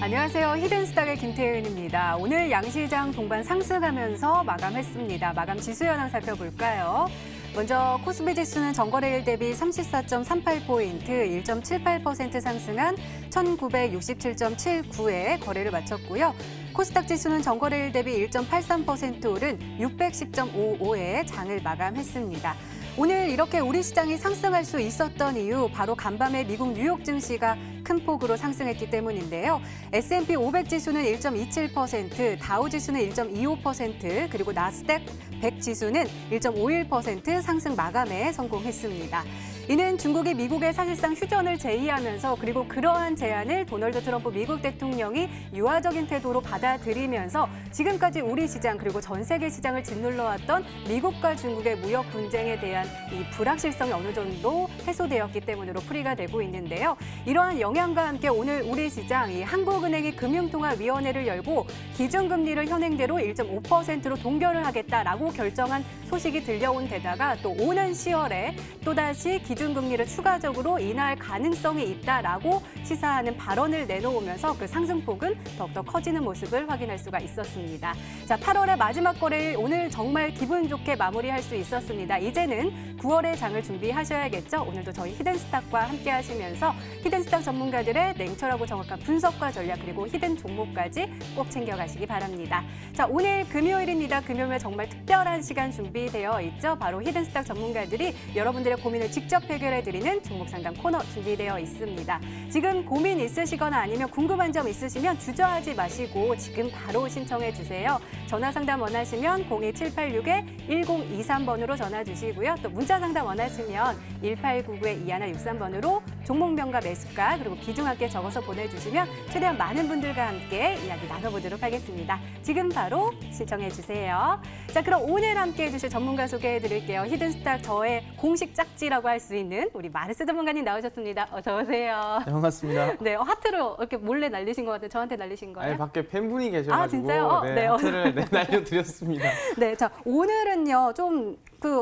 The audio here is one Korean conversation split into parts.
안녕하세요. 히든스탁의 김태은입니다. 오늘 양시장 동반 상승하면서 마감했습니다. 마감 지수 현황 살펴볼까요? 먼저 코스피 지수는 전거래일 대비 34.38포인트, 1.78% 상승한 1967.79에 거래를 마쳤고요. 코스닥 지수는 전거래일 대비 1.83% 오른 610.55에 장을 마감했습니다. 오늘 이렇게 우리 시장이 상승할 수 있었던 이유 바로 간밤에 미국 뉴욕 증시가 큰 폭으로 상승했기 때문인데요. S&P 500 지수는 1.27%, 다우 지수는 1.25%, 그리고 나스닥 100 지수는 1.51% 상승 마감에 성공했습니다. 이는 중국이 미국에 사실상 휴전을 제의하면서 그리고 그러한 제안을 도널드 트럼프 미국 대통령이 유화적인 태도로 받아들이면서 지금까지 우리 시장 그리고 전 세계 시장을 짓눌러왔던 미국과 중국의 무역 분쟁에 대한 이 불확실성이 어느 정도 해소되었기 때문으로 풀이가 되고 있는데요. 이러한 영향과 함께 오늘 우리 시장 이 한국은행이 금융통화위원회를 열고 기준금리를 현행대로 1.5%로 동결을 하겠다라고 결정한 소식이 들려온 데다가 또 오는 10월에 또다시 기준금리를 추가적으로 인하할 가능성이 있다라고 시사하는 발언을 내놓으면서 그 상승폭은 더욱더 커지는 모습을 확인할 수가 있었습니다. 자, 8월의 마지막 거래일 오늘 정말 기분 좋게 마무리할 수 있었습니다. 이제는 9월의 장을 준비하셔야겠죠. 오늘도 저희 히든스탁과 함께 하시면서 히든스탁 전문가들의 냉철하고 정확한 분석과 전략 그리고 히든 종목까지 꼭 챙겨가시기 바랍니다. 자, 오늘 금요일입니다. 금요일에 정말 특별한 시간 준비되어 있죠. 바로 히든스탁 전문가들이 여러분들의 고민을 직접 해결해드리는 종목 상담 코너 준비되어 있습니다. 지금 고민 있으시거나 아니면 궁금한 점 있으시면 주저하지 마시고 지금 바로 신청해 주세요. 전화 상담 원하시면 02786-1023번으로 전화 주시고요. 또 문자 상담 원하시면 1899-2163번으로 종목명과 매수가 그리고 비중 함께 적어서 보내주시면 최대한 많은 분들과 함께 이야기 나눠보도록 하겠습니다. 지금 바로 신청해 주세요. 자, 그럼 오늘 함께 해주실 전문가 소개해 드릴게요. 히든스탁 저의 공식 짝지라고 할 수 있는 우리 마르스 전문가님 나오셨습니다. 어서 오세요. 네, 반갑습니다. 네, 하트로 이렇게 몰래 날리신 것 같아요. 저한테 날리신 거예요? 아니, 밖에 팬분이 계셔가지고 아, 진짜요? 네, 네. 하트를 날려드렸습니다. 네, 자, 오늘은요, 좀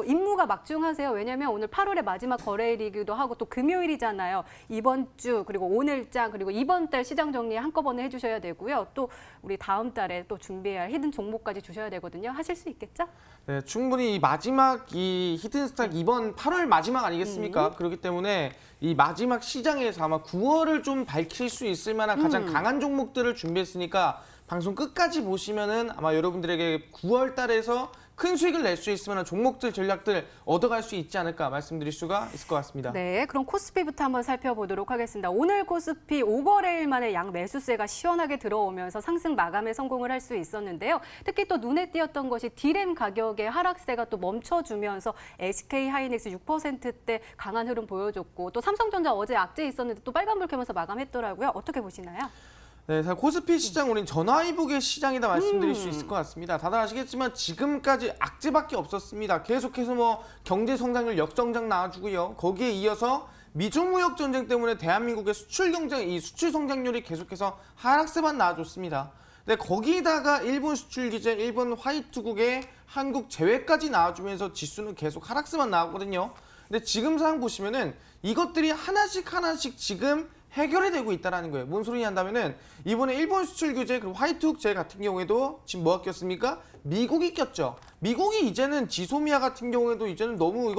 임무가 막중하세요. 왜냐면 오늘 8월의 마지막 거래일이기도 하고 또 금요일이잖아요. 이번 주 그리고 오늘장 그리고 이번 달 시장 정리 한꺼번에 해주셔야 되고요. 또 우리 다음 달에 또 준비해야 할 히든 종목까지 주셔야 되거든요. 하실 수 있겠죠? 네, 충분히 이 히든스탁 이번 8월 마지막 아니겠습니까? 그렇기 때문에 이 마지막 시장에서 아마 9월을 좀 밝힐 수 있을 만한 가장 강한 종목들을 준비했으니까 방송 끝까지 보시면은 아마 여러분들에게 9월 달에서 큰 수익을 낼 수 있을 만한 종목들, 전략들 얻어갈 수 있지 않을까 말씀드릴 수가 있을 것 같습니다. 네, 그럼 코스피부터 한번 살펴보도록 하겠습니다. 오늘 코스피 5거래일 만에 양 매수세가 시원하게 들어오면서 상승 마감에 성공을 할 수 있었는데요. 특히 또 눈에 띄었던 것이 D램 가격의 하락세가 또 멈춰주면서 SK하이닉스 6%대 강한 흐름 보여줬고 또 삼성전자 어제 악재 있었는데 또 빨간불 켜면서 마감했더라고요. 어떻게 보시나요? 네, 사실 코스피 시장 우린 전화위복의 시장이다 말씀드릴 수 있을 것 같습니다. 다들 아시겠지만 지금까지 악재밖에 없었습니다. 계속해서 뭐 경제 성장률 역성장 나와주고요. 거기에 이어서 미중 무역 전쟁 때문에 대한민국의 수출 성장률이 계속해서 하락세만 나와줬습니다. 근데 거기다가 일본 수출 규제, 일본 화이트국의 한국 제외까지 나와주면서 지수는 계속 하락세만 나왔거든요. 근데 지금 상황 보시면은 이것들이 하나씩 지금 해결이 되고 있다는 거예요. 뭔 소리냐 한다면은 이번에 일본 수출 규제 그리고 화이트국 제외 같은 경우에도 지금 뭐가 꼈습니까? 미국이 꼈죠. 미국이 이제는 지소미아 같은 경우에도 이제는 너무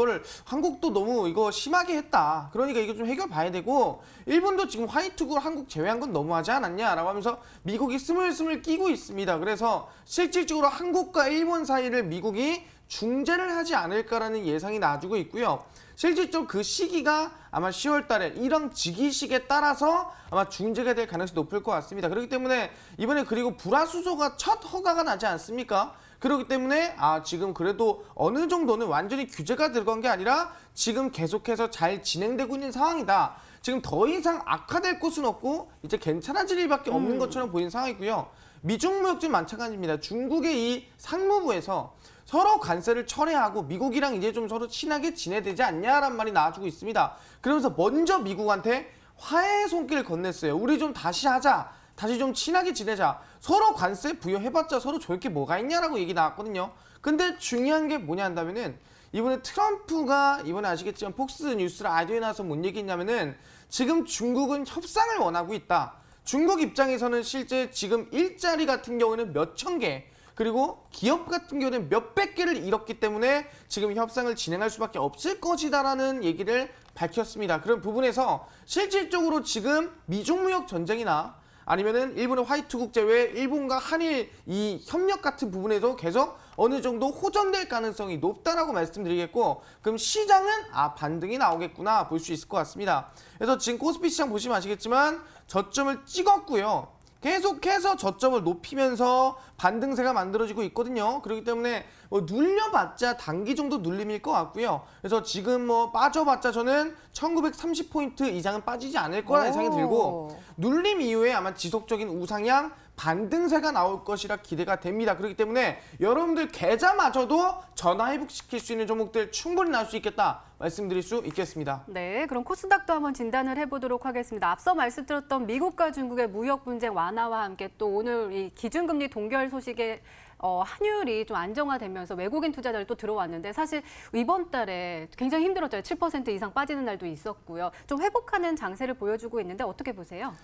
한국도 너무 이거 심하게 했다. 그러니까 이거 좀 해결 봐야 되고 일본도 지금 화이트국 한국 제외한 건 너무하지 않았냐라고 하면서 미국이 스물스물 끼고 있습니다. 그래서 실질적으로 한국과 일본 사이를 미국이 중재를 하지 않을까라는 예상이 나와주고 있고요. 실질적으로 그 시기가 아마 10월 달에 일왕 즉위식에 따라서 아마 중재가 될 가능성이 높을 것 같습니다. 그렇기 때문에 이번에 그리고 불화수소가 첫 허가가 나지 않습니까? 그렇기 때문에 지금 그래도 어느 정도는 완전히 규제가 들어간 게 아니라 지금 계속해서 잘 진행되고 있는 상황이다. 지금 더 이상 악화될 곳은 없고 이제 괜찮아질 일밖에 없는 것처럼 보이는 상황이고요. 미중 무역전 마찬가지입니다. 중국의 이 상무부에서 서로 관세를 철회하고 미국이랑 이제 좀 서로 친하게 지내야 되지 않냐라는 말이 나와주고 있습니다. 그러면서 먼저 미국한테 화해의 손길을 건넸어요. 우리 좀 다시 하자. 다시 좀 친하게 지내자. 서로 관세 부여해봤자 서로 좋을 게 뭐가 있냐라고 얘기 나왔거든요. 근데 중요한 게 뭐냐 한다면은 이번에 트럼프가 이번에 아시겠지만 폭스 뉴스 라디오에 나와서 뭔 얘기했냐면은 지금 중국은 협상을 원하고 있다. 중국 입장에서는 실제 지금 일자리 같은 경우는 몇천 개, 그리고 기업 같은 경우는 몇백 개를 잃었기 때문에 지금 협상을 진행할 수밖에 없을 것이다라는 얘기를 밝혔습니다. 그런 부분에서 실질적으로 지금 미중 무역 전쟁이나 아니면은 일본의 화이트국 제외 일본과 한일 이 협력 같은 부분에도 계속 어느 정도 호전될 가능성이 높다라고 말씀드리겠고, 그럼 시장은 반등이 나오겠구나 볼 수 있을 것 같습니다. 그래서 지금 코스피 시장 보시면 아시겠지만 저점을 찍었고요. 계속해서 저점을 높이면서 반등세가 만들어지고 있거든요. 그렇기 때문에 눌려봤자 단기 정도 눌림일 것 같고요. 그래서 지금 빠져봤자 저는 1930포인트 이상은 빠지지 않을 거라 예상이 들고, 눌림 이후에 아마 지속적인 우상향 반등세가 나올 것이라 기대가 됩니다. 그렇기 때문에 여러분들 계좌마저도 전화 회복시킬 수 있는 종목들 충분히 나올 수 있겠다 말씀드릴 수 있겠습니다. 네, 그럼 코스닥도 한번 진단을 해보도록 하겠습니다. 앞서 말씀드렸던 미국과 중국의 무역 분쟁 완화와 함께 또 오늘 이 기준금리 동결 소식에 환율이 좀 안정화되면서 외국인 투자자들 또 들어왔는데, 사실 이번 달에 굉장히 힘들었죠. 7% 이상 빠지는 날도 있었고요. 좀 회복하는 장세를 보여주고 있는데 어떻게 보세요?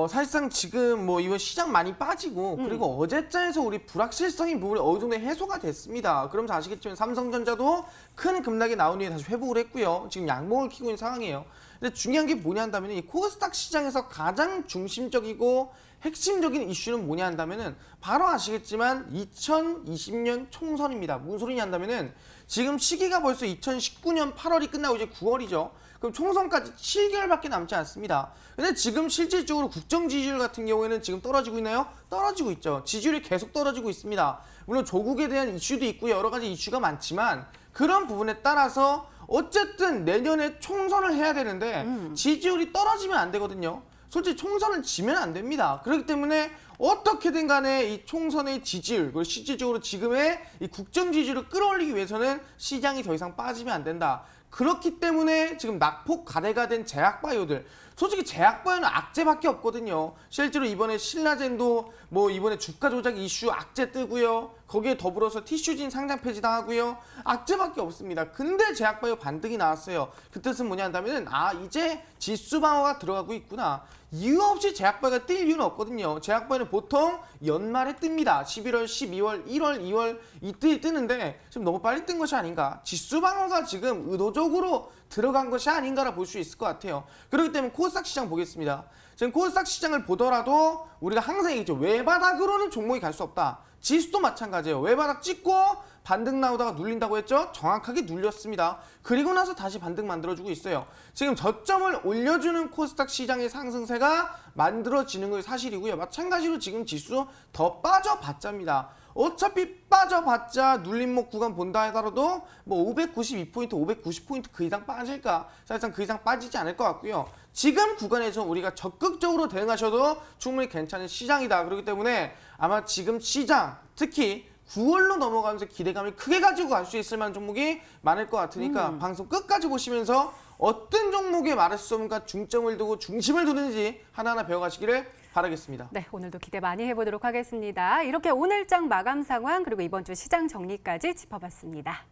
사실상 지금 이번 시장 많이 빠지고, 그리고 어제자에서 우리 불확실성인 부분이 어느 정도 해소가 됐습니다. 그러면서 아시겠지만 삼성전자도 큰 급락이 나온 뒤에 다시 회복을 했고요. 지금 양봉을 키고 있는 상황이에요. 근데 중요한 게 뭐냐 한다면 이 코스닥 시장에서 가장 중심적이고 핵심적인 이슈는 뭐냐 한다면은 바로 아시겠지만 2020년 총선입니다. 무슨 소리냐 한다면은 지금 시기가 벌써 2019년 8월이 끝나고 이제 9월이죠. 그럼 총선까지 7개월밖에 남지 않습니다. 근데 지금 실질적으로 국정 지지율 같은 경우에는 지금 떨어지고 있나요? 떨어지고 있죠. 지지율이 계속 떨어지고 있습니다. 물론 조국에 대한 이슈도 있고 여러 가지 이슈가 많지만, 그런 부분에 따라서 어쨌든 내년에 총선을 해야 되는데 지지율이 떨어지면 안 되거든요. 솔직히 총선을 지면 안 됩니다. 그렇기 때문에 어떻게든 간에 이 총선의 지지율, 그리고 실질적으로 지금의 이 국정 지지율을 끌어올리기 위해서는 시장이 더 이상 빠지면 안 된다. 그렇기 때문에 지금 낙폭 가대가 된 제약바이오들, 솔직히 제약바이오는 악재밖에 없거든요. 실제로 이번에 신라젠도 이번에 주가 조작 이슈 악재 뜨고요. 거기에 더불어서 티슈진 상장 폐지 당하고요. 악재밖에 없습니다. 근데 제약바이오 반등이 나왔어요. 그 뜻은 뭐냐 한다면 이제 지수 방어가 들어가고 있구나. 이유 없이 제약바이오가 뜰 이유는 없거든요. 제약바이오는 보통 연말에 뜹니다. 11월, 12월, 1월, 2월 이때 뜨는데 지금 너무 빨리 뜬 것이 아닌가. 지수 방어가 지금 의도적으로 들어간 것이 아닌가라 볼 수 있을 것 같아요. 그렇기 때문에 코스닥 시장 보겠습니다. 지금 코스닥 시장을 보더라도 우리가 항상 얘기했죠. 외바닥으로는 종목이 갈 수 없다. 지수도 마찬가지예요. 외바닥 찍고 반등 나오다가 눌린다고 했죠? 정확하게 눌렸습니다. 그리고 나서 다시 반등 만들어주고 있어요. 지금 저점을 올려주는 코스닥 시장의 상승세가 만들어지는 게 사실이고요. 마찬가지로 지금 지수 더 빠져봤자입니다. 어차피 빠져봤자 눌림목 구간 본다 하더라도 592포인트, 590포인트 그 이상 빠질까? 사실상 그 이상 빠지지 않을 것 같고요. 지금 구간에서 우리가 적극적으로 대응하셔도 충분히 괜찮은 시장이다. 그렇기 때문에 아마 지금 시장, 특히 9월로 넘어가면서 기대감을 크게 가지고 갈 수 있을 만한 종목이 많을 것 같으니까 방송 끝까지 보시면서 어떤 종목에 말할수없는가 중점을 두고 중심을 두는지 하나하나 배워가시기를 바라겠습니다. 네, 오늘도 기대 많이 해보도록 하겠습니다. 이렇게 오늘장 마감 상황 그리고 이번 주 시장 정리까지 짚어봤습니다.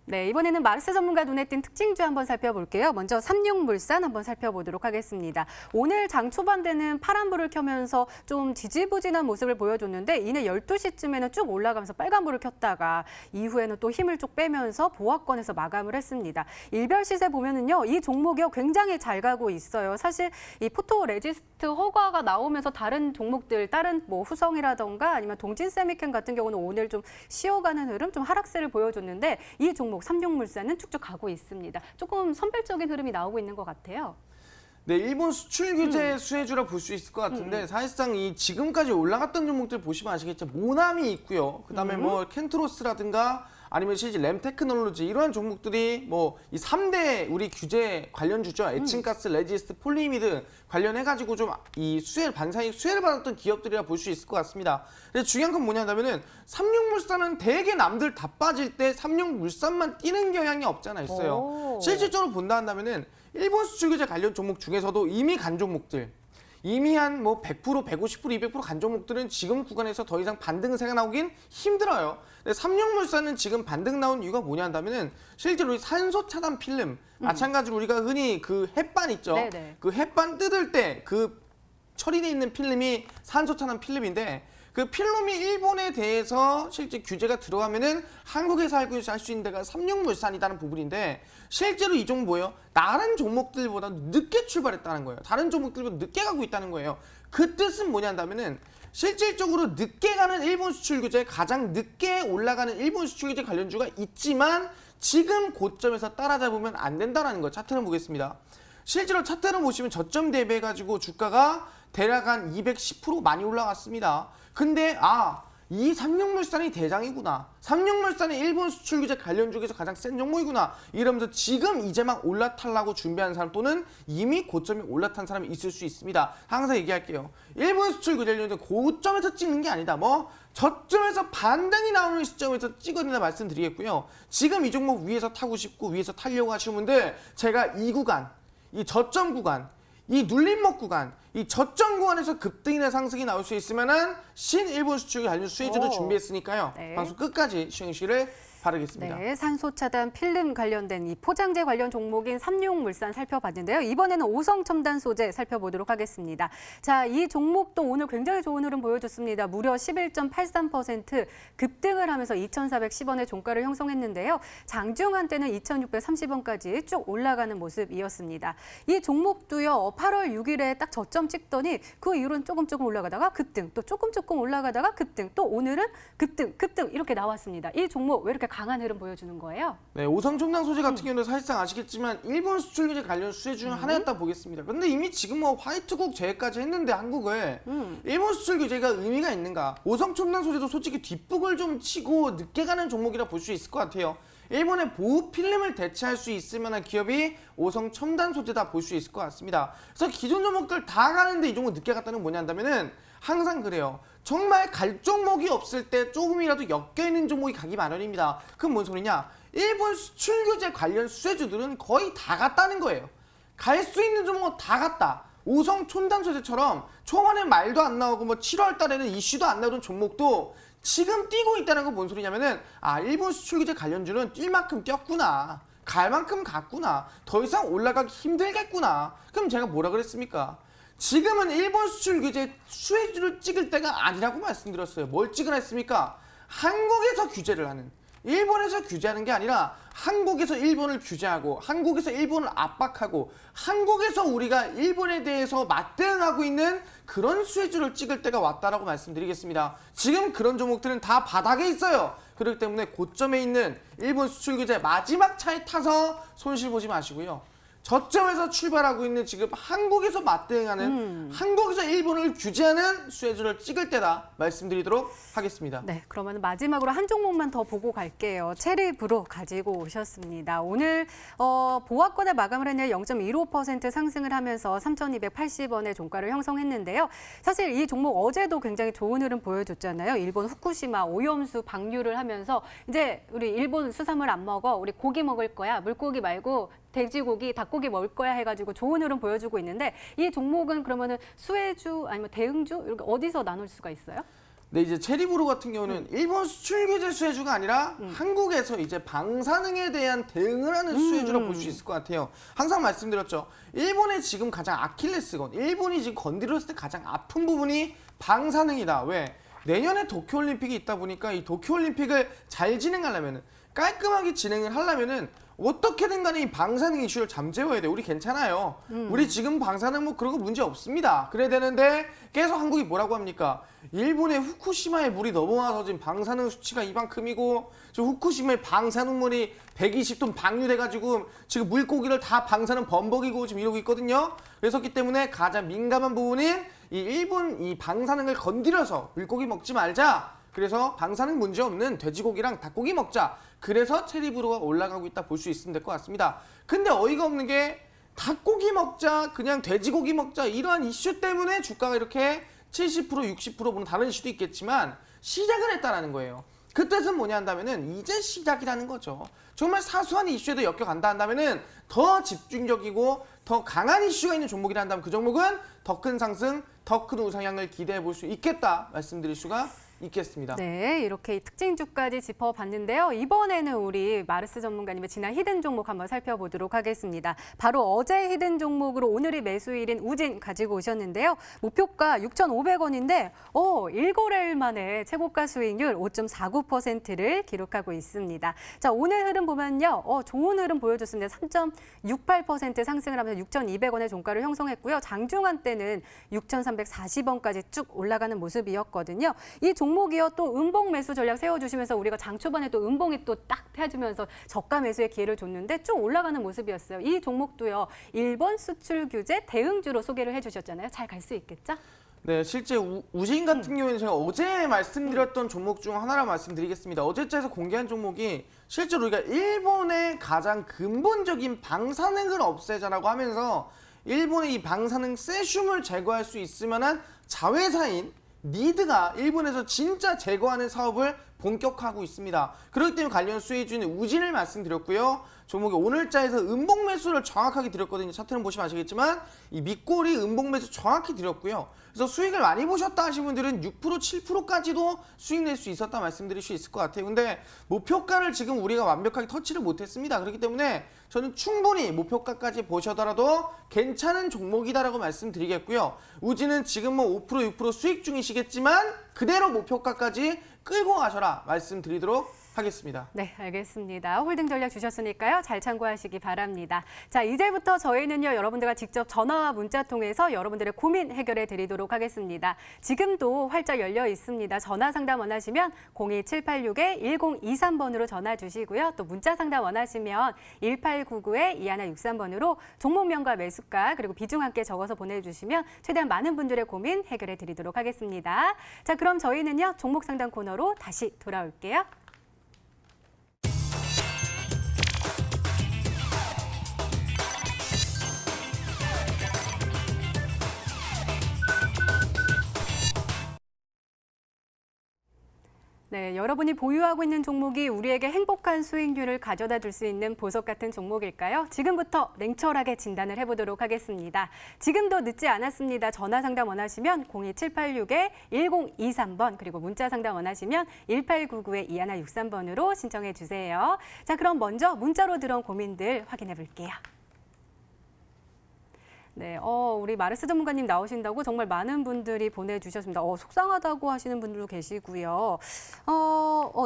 네, 이번에는 마르스 전문가 눈에 띈 특징주 한번 살펴볼게요. 먼저 삼육물산 한번 살펴보도록 하겠습니다. 오늘 장 초반대는 파란불을 켜면서 좀 지지부진한 모습을 보여줬는데 이내 12시쯤에는 쭉 올라가면서 빨간불을 켰다가 이후에는 또 힘을 쭉 빼면서 보합권에서 마감을 했습니다. 일별 시세 보면은요, 이 종목이 굉장히 잘 가고 있어요. 사실 이 포토 레지스트 허가가 나오면서 다른 종목들, 다른 후성이라던가 아니면 동진세미캠 같은 경우는 오늘 좀 쉬어가는 흐름, 좀 하락세를 보여줬는데 이 종목 삼육물산은 쭉쭉 가고 있습니다. 조금 선별적인 흐름이 나오고 있는 것 같아요. 네, 일본 수출 규제 수혜주라 볼 수 있을 것 같은데 사실상 이 지금까지 올라갔던 종목들 보시면 아시겠죠. 모나미 있고요. 그다음에 켄트로스라든가 아니면 실제 램테크놀로지 이러한 종목들이 이 3대 우리 규제 관련주죠. 에칭가스, 레지스트, 폴리미드 관련해가지고 좀 이 반사이익 수혜를 받았던 기업들이라 볼 수 있을 것 같습니다. 근데 중요한 건 뭐냐면은 삼육물산은 대개 남들 다 빠질 때 삼육물산만 뛰는 경향이 없잖아 있어요. 실질적으로 본다 한다면은 일본 수출 규제 관련 종목 중에서도 이미 간 종목들, 이미 한 뭐 100%, 150%, 200%간 종목들은 지금 구간에서 더 이상 반등세가 나오긴 힘들어요. 근데 삼육물산은 지금 반등 나온 이유가 뭐냐 한다면은 실제로 이 산소 차단 필름 마찬가지로 우리가 흔히 그 햇반 있죠. 네네. 그 햇반 뜯을 때 그 처리되어 있는 필름이 산소 차단 필름인데 그 필름이 일본에 대해서 실제 규제가 들어가면은 한국에서 할 수 있는 데가 삼육물산이라는 부분인데 실제로 이 종목 뭐예요? 다른 종목들보다 늦게 출발했다는 거예요. 다른 종목들보다 늦게 가고 있다는 거예요. 그 뜻은 뭐냐 한다면은 실질적으로 늦게 가는 일본 수출 규제, 가장 늦게 올라가는 일본 수출 규제 관련주가 있지만 지금 고점에서 따라잡으면 안 된다는 거 차트를 보겠습니다. 실제로 차트를 보시면 저점 대비해가지고 주가가 대략 한 210% 많이 올라갔습니다. 근데 이 삼육물산이 대장이구나. 삼육물산이 일본 수출 규제 관련 쪽에서 가장 센 종목이구나. 이러면서 지금 이제 막 올라타려고 준비하는 사람 또는 이미 고점에 올라탄 사람이 있을 수 있습니다. 항상 얘기할게요. 일본 수출 규제 관련된 고점에서 찍는 게 아니다. 저점에서 반등이 나오는 시점에서 찍어야 된다 말씀드리겠고요. 지금 이 종목 위에서 타고 싶고 위에서 타려고 하시는 분들 제가 이 구간, 이 저점 구간, 이 눌림목 구간, 이 저점 구간에서 급등이나 상승이 나올 수 있으면은 신일본 수출 관련 수혜주도 준비했으니까요. 네. 방송 끝까지 시청해주시기를 바라겠습니다. 네, 산소 차단 필름 관련된 이 포장재 관련 종목인 삼육물산 살펴봤는데요. 이번에는 오성첨단 소재 살펴보도록 하겠습니다. 자, 이 종목도 오늘 굉장히 좋은 흐름 보여줬습니다. 무려 11.83% 급등을 하면서 2,410원의 종가를 형성했는데요. 장중 한때는 2,630원까지 쭉 올라가는 모습이었습니다. 이 종목도요, 8월 6일에 딱 저점 찍더니 그 이후로는 조금 올라가다가 급등, 또 조금 올라가다가 급등, 또 오늘은 급등 이렇게 나왔습니다. 이 종목 왜 이렇게 강한 흐름 보여주는 거예요? 네, 오성첨단 소재 같은 경우는 사실상 아시겠지만 일본 수출 규제 관련 수혜 중 하나였다 보겠습니다. 근데 이미 지금 화이트국 제외까지 했는데 한국을 일본 수출 규제가 의미가 있는가? 오성첨단 소재도 솔직히 뒷북을 좀 치고 늦게 가는 종목이라 볼 수 있을 것 같아요. 일본의 보호 필름을 대체할 수 있을 만한 기업이 오성첨단 소재다 볼 수 있을 것 같습니다. 그래서 기존 종목들 다 가는데 이 종목 늦게 갔다는 건 뭐냐 한다면은 항상 그래요. 정말 갈 종목이 없을 때 조금이라도 엮여있는 종목이 가기 마련입니다. 그럼 뭔 소리냐? 일본 수출 규제 관련 수혜주들은 거의 다 갔다는 거예요. 갈 수 있는 종목은 다 갔다. 오성첨단 소재처럼 초반에 말도 안 나오고 7월 달에는 이슈도 안 나오던 종목도 지금 뛰고 있다는 건 뭔 소리냐면은 일본 수출 규제 관련주는 뛸 만큼 뛰었구나. 갈 만큼 갔구나. 더 이상 올라가기 힘들겠구나. 그럼 제가 뭐라 그랬습니까? 지금은 일본 수출 규제 수혜주를 찍을 때가 아니라고 말씀드렸어요. 뭘 찍으라 했습니까? 한국에서 규제를 하는, 일본에서 규제하는 게 아니라 한국에서 일본을 규제하고 한국에서 일본을 압박하고 한국에서 우리가 일본에 대해서 맞대응하고 있는 그런 수혜주를 찍을 때가 왔다라고 말씀드리겠습니다. 지금 그런 종목들은 다 바닥에 있어요. 그렇기 때문에 고점에 있는 일본 수출 규제 마지막 차에 타서 손실 보지 마시고요. 저점에서 출발하고 있는 지금 한국에서 맞대응하는 한국에서 일본을 규제하는 수혜주를 찍을 때다 말씀드리도록 하겠습니다. 네, 그러면 마지막으로 한 종목만 더 보고 갈게요. 체리브로 가지고 오셨습니다. 오늘 보합권에 마감을 했네요. 0.15% 상승을 하면서 3,280원의 종가를 형성했는데요. 사실 이 종목 어제도 굉장히 좋은 흐름 보여줬잖아요. 일본 후쿠시마 오염수 방류를 하면서 이제 우리 일본 수산물 안 먹어, 우리 고기 먹을 거야, 물고기 말고 돼지고기, 닭고기 먹을 거야 해가지고 좋은 흐름 보여주고 있는데 이 종목은 그러면은 수혜주 아니면 대응주 이렇게 어디서 나눌 수가 있어요? 네, 이제 체리브로 같은 경우는 일본 수출 규제 수혜주가 아니라 한국에서 이제 방사능에 대한 대응을 하는 수혜주로 볼 수 있을 것 같아요. 항상 말씀드렸죠. 일본의 지금 가장 아킬레스건, 일본이 지금 건드렸을 때 가장 아픈 부분이 방사능이다. 왜? 내년에 도쿄올림픽이 있다 보니까 이 도쿄올림픽을 잘 진행하려면, 깔끔하게 진행을 하려면은 어떻게든 간에 이 방사능 이슈를 잠재워야 돼. 우리 괜찮아요. 우리 지금 방사능 그런 거 문제 없습니다. 그래야 되는데 계속 한국이 뭐라고 합니까? 일본의 후쿠시마에 물이 넘어와서 지금 방사능 수치가 이만큼이고 지금 후쿠시마에 방사능물이 120톤 방류돼가지고 지금 물고기를 다 방사능 범벅이고 지금 이러고 있거든요. 그렇기 때문에 가장 민감한 부분인 이 일본 이 방사능을 건드려서 물고기 먹지 말자. 그래서 방사능 문제 없는 돼지고기랑 닭고기 먹자. 그래서 체리브로가 올라가고 있다 볼 수 있으면 될 것 같습니다. 근데 어이가 없는 게 닭고기 먹자, 그냥 돼지고기 먹자 이러한 이슈 때문에 주가가 이렇게 70%, 60% 보는 다른 이슈도 있겠지만 시작을 했다라는 거예요. 그 뜻은 뭐냐 한다면은 이제 시작이라는 거죠. 정말 사소한 이슈에도 엮여간다 한다면은 더 집중적이고 더 강한 이슈가 있는 종목이라 한다면 그 종목은 더 큰 상승, 더 큰 우상향을 기대해 볼 수 있겠다 말씀드릴 수가 있겠습니다. 네, 이렇게 특징주까지 짚어봤는데요. 이번에는 우리 마르스 전문가님의 지난 히든 종목 한번 살펴보도록 하겠습니다. 바로 어제 히든 종목으로 오늘이 매수일인 우진 가지고 오셨는데요. 목표가 6,500원인데 1거래일 만에 최고가 수익률 5.49%를 기록하고 있습니다. 자, 오늘 흐름 보면요. 좋은 흐름 보여줬습니다. 3.68% 상승을 하면서 6,200원의 종가를 형성했고요. 장중한 때는 6,340원까지 쭉 올라가는 모습이었거든요. 이 종목이요 또 음봉 매수 전략 세워주시면서 우리가 장 초반에 또 음봉이 또 딱 펴주면서 저가 매수의 기회를 줬는데 쭉 올라가는 모습이었어요. 이 종목도요 일본 수출 규제 대응주로 소개를 해주셨잖아요. 잘 갈 수 있겠죠? 네, 실제 우진 같은 경우에는 제가 어제 말씀드렸던 종목 중 하나라 말씀드리겠습니다. 어제자에서 공개한 종목이 실제로 우리가 일본의 가장 근본적인 방사능을 없애자라고 하면서 일본의 이 방사능 세슘을 제거할 수 있을 만한 자회사인 니드가 일본에서 진짜 제거하는 사업을 본격화하고 있습니다. 그렇기 때문에 관련 수혜주인 우진을 말씀드렸고요. 종목이 오늘자에서 음봉 매수를 정확하게 드렸거든요. 차트는 보시면 아시겠지만 이 밑꼬리 음봉 매수 정확히 드렸고요. 그래서 수익을 많이 보셨다 하신 분들은 6%, 7%까지도 수익 낼 수 있었다 말씀드릴 수 있을 것 같아요. 근데 목표가를 지금 우리가 완벽하게 터치를 못했습니다. 그렇기 때문에 저는 충분히 목표가까지 보셔더라도 괜찮은 종목이다라고 말씀드리겠고요. 우진은 지금 뭐 5%, 6% 수익 중이시겠지만 그대로 목표가까지 끌고 가셔라 말씀드리도록 하겠습니다. 네, 알겠습니다. 홀딩 전략 주셨으니까요. 잘 참고하시기 바랍니다. 자, 이제부터 저희는요. 여러분들과 직접 전화와 문자 통해서 여러분들의 고민 해결해 드리도록 하겠습니다. 지금도 활짝 열려 있습니다. 전화 상담 원하시면 02786-1023번으로 전화 주시고요. 또 문자 상담 원하시면 1899-2163번으로 종목명과 매수가 그리고 비중 함께 적어서 보내주시면 최대한 많은 분들의 고민 해결해 드리도록 하겠습니다. 자, 그럼 저희는요. 종목 상담 코너로 다시 돌아올게요. 네, 여러분이 보유하고 있는 종목이 우리에게 행복한 수익률을 가져다 줄 수 있는 보석 같은 종목일까요? 지금부터 냉철하게 진단을 해보도록 하겠습니다. 지금도 늦지 않았습니다. 전화 상담 원하시면 02786-1023번 그리고 문자 상담 원하시면 1899-2163번으로 신청해 주세요. 자, 그럼 먼저 문자로 들어온 고민들 확인해 볼게요. 네, 우리 마르스 전문가님 나오신다고 정말 많은 분들이 보내주셨습니다. 속상하다고 하시는 분들도 계시고요.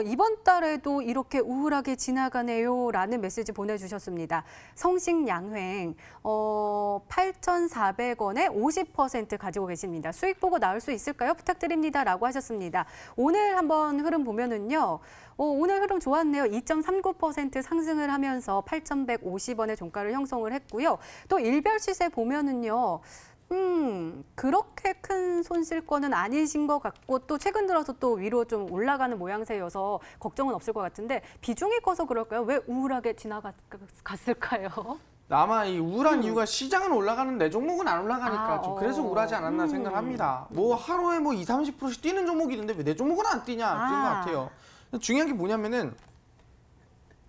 이번 달에도 이렇게 우울하게 지나가네요 라는 메시지 보내주셨습니다. 성식양횡 8,400원에 50% 가지고 계십니다. 수익 보고 나올 수 있을까요? 부탁드립니다 라고 하셨습니다. 오늘 한번 흐름 보면은요. 오늘 흐름 좋았네요. 2.39% 상승을 하면서 8,150원의 종가를 형성을 했고요. 또 일별 시세 보면은요. 그렇게 큰 손실권은 아니신 것 같고 또 최근 들어서 또 위로 좀 올라가는 모양새여서 걱정은 없을 것 같은데 비중이 커서 그럴까요? 왜 우울하게 지나갔을까요? 아마 이 우울한 이유가 시장은 올라가는 내 종목은 안 올라가니까 좀 그래서 우울하지 않았나 생각합니다. 뭐 하루에 뭐 20, 30%씩 뛰는 종목이 있는데 왜 내 종목은 안 뛰냐 그런 것 같아요. 중요한 게 뭐냐면은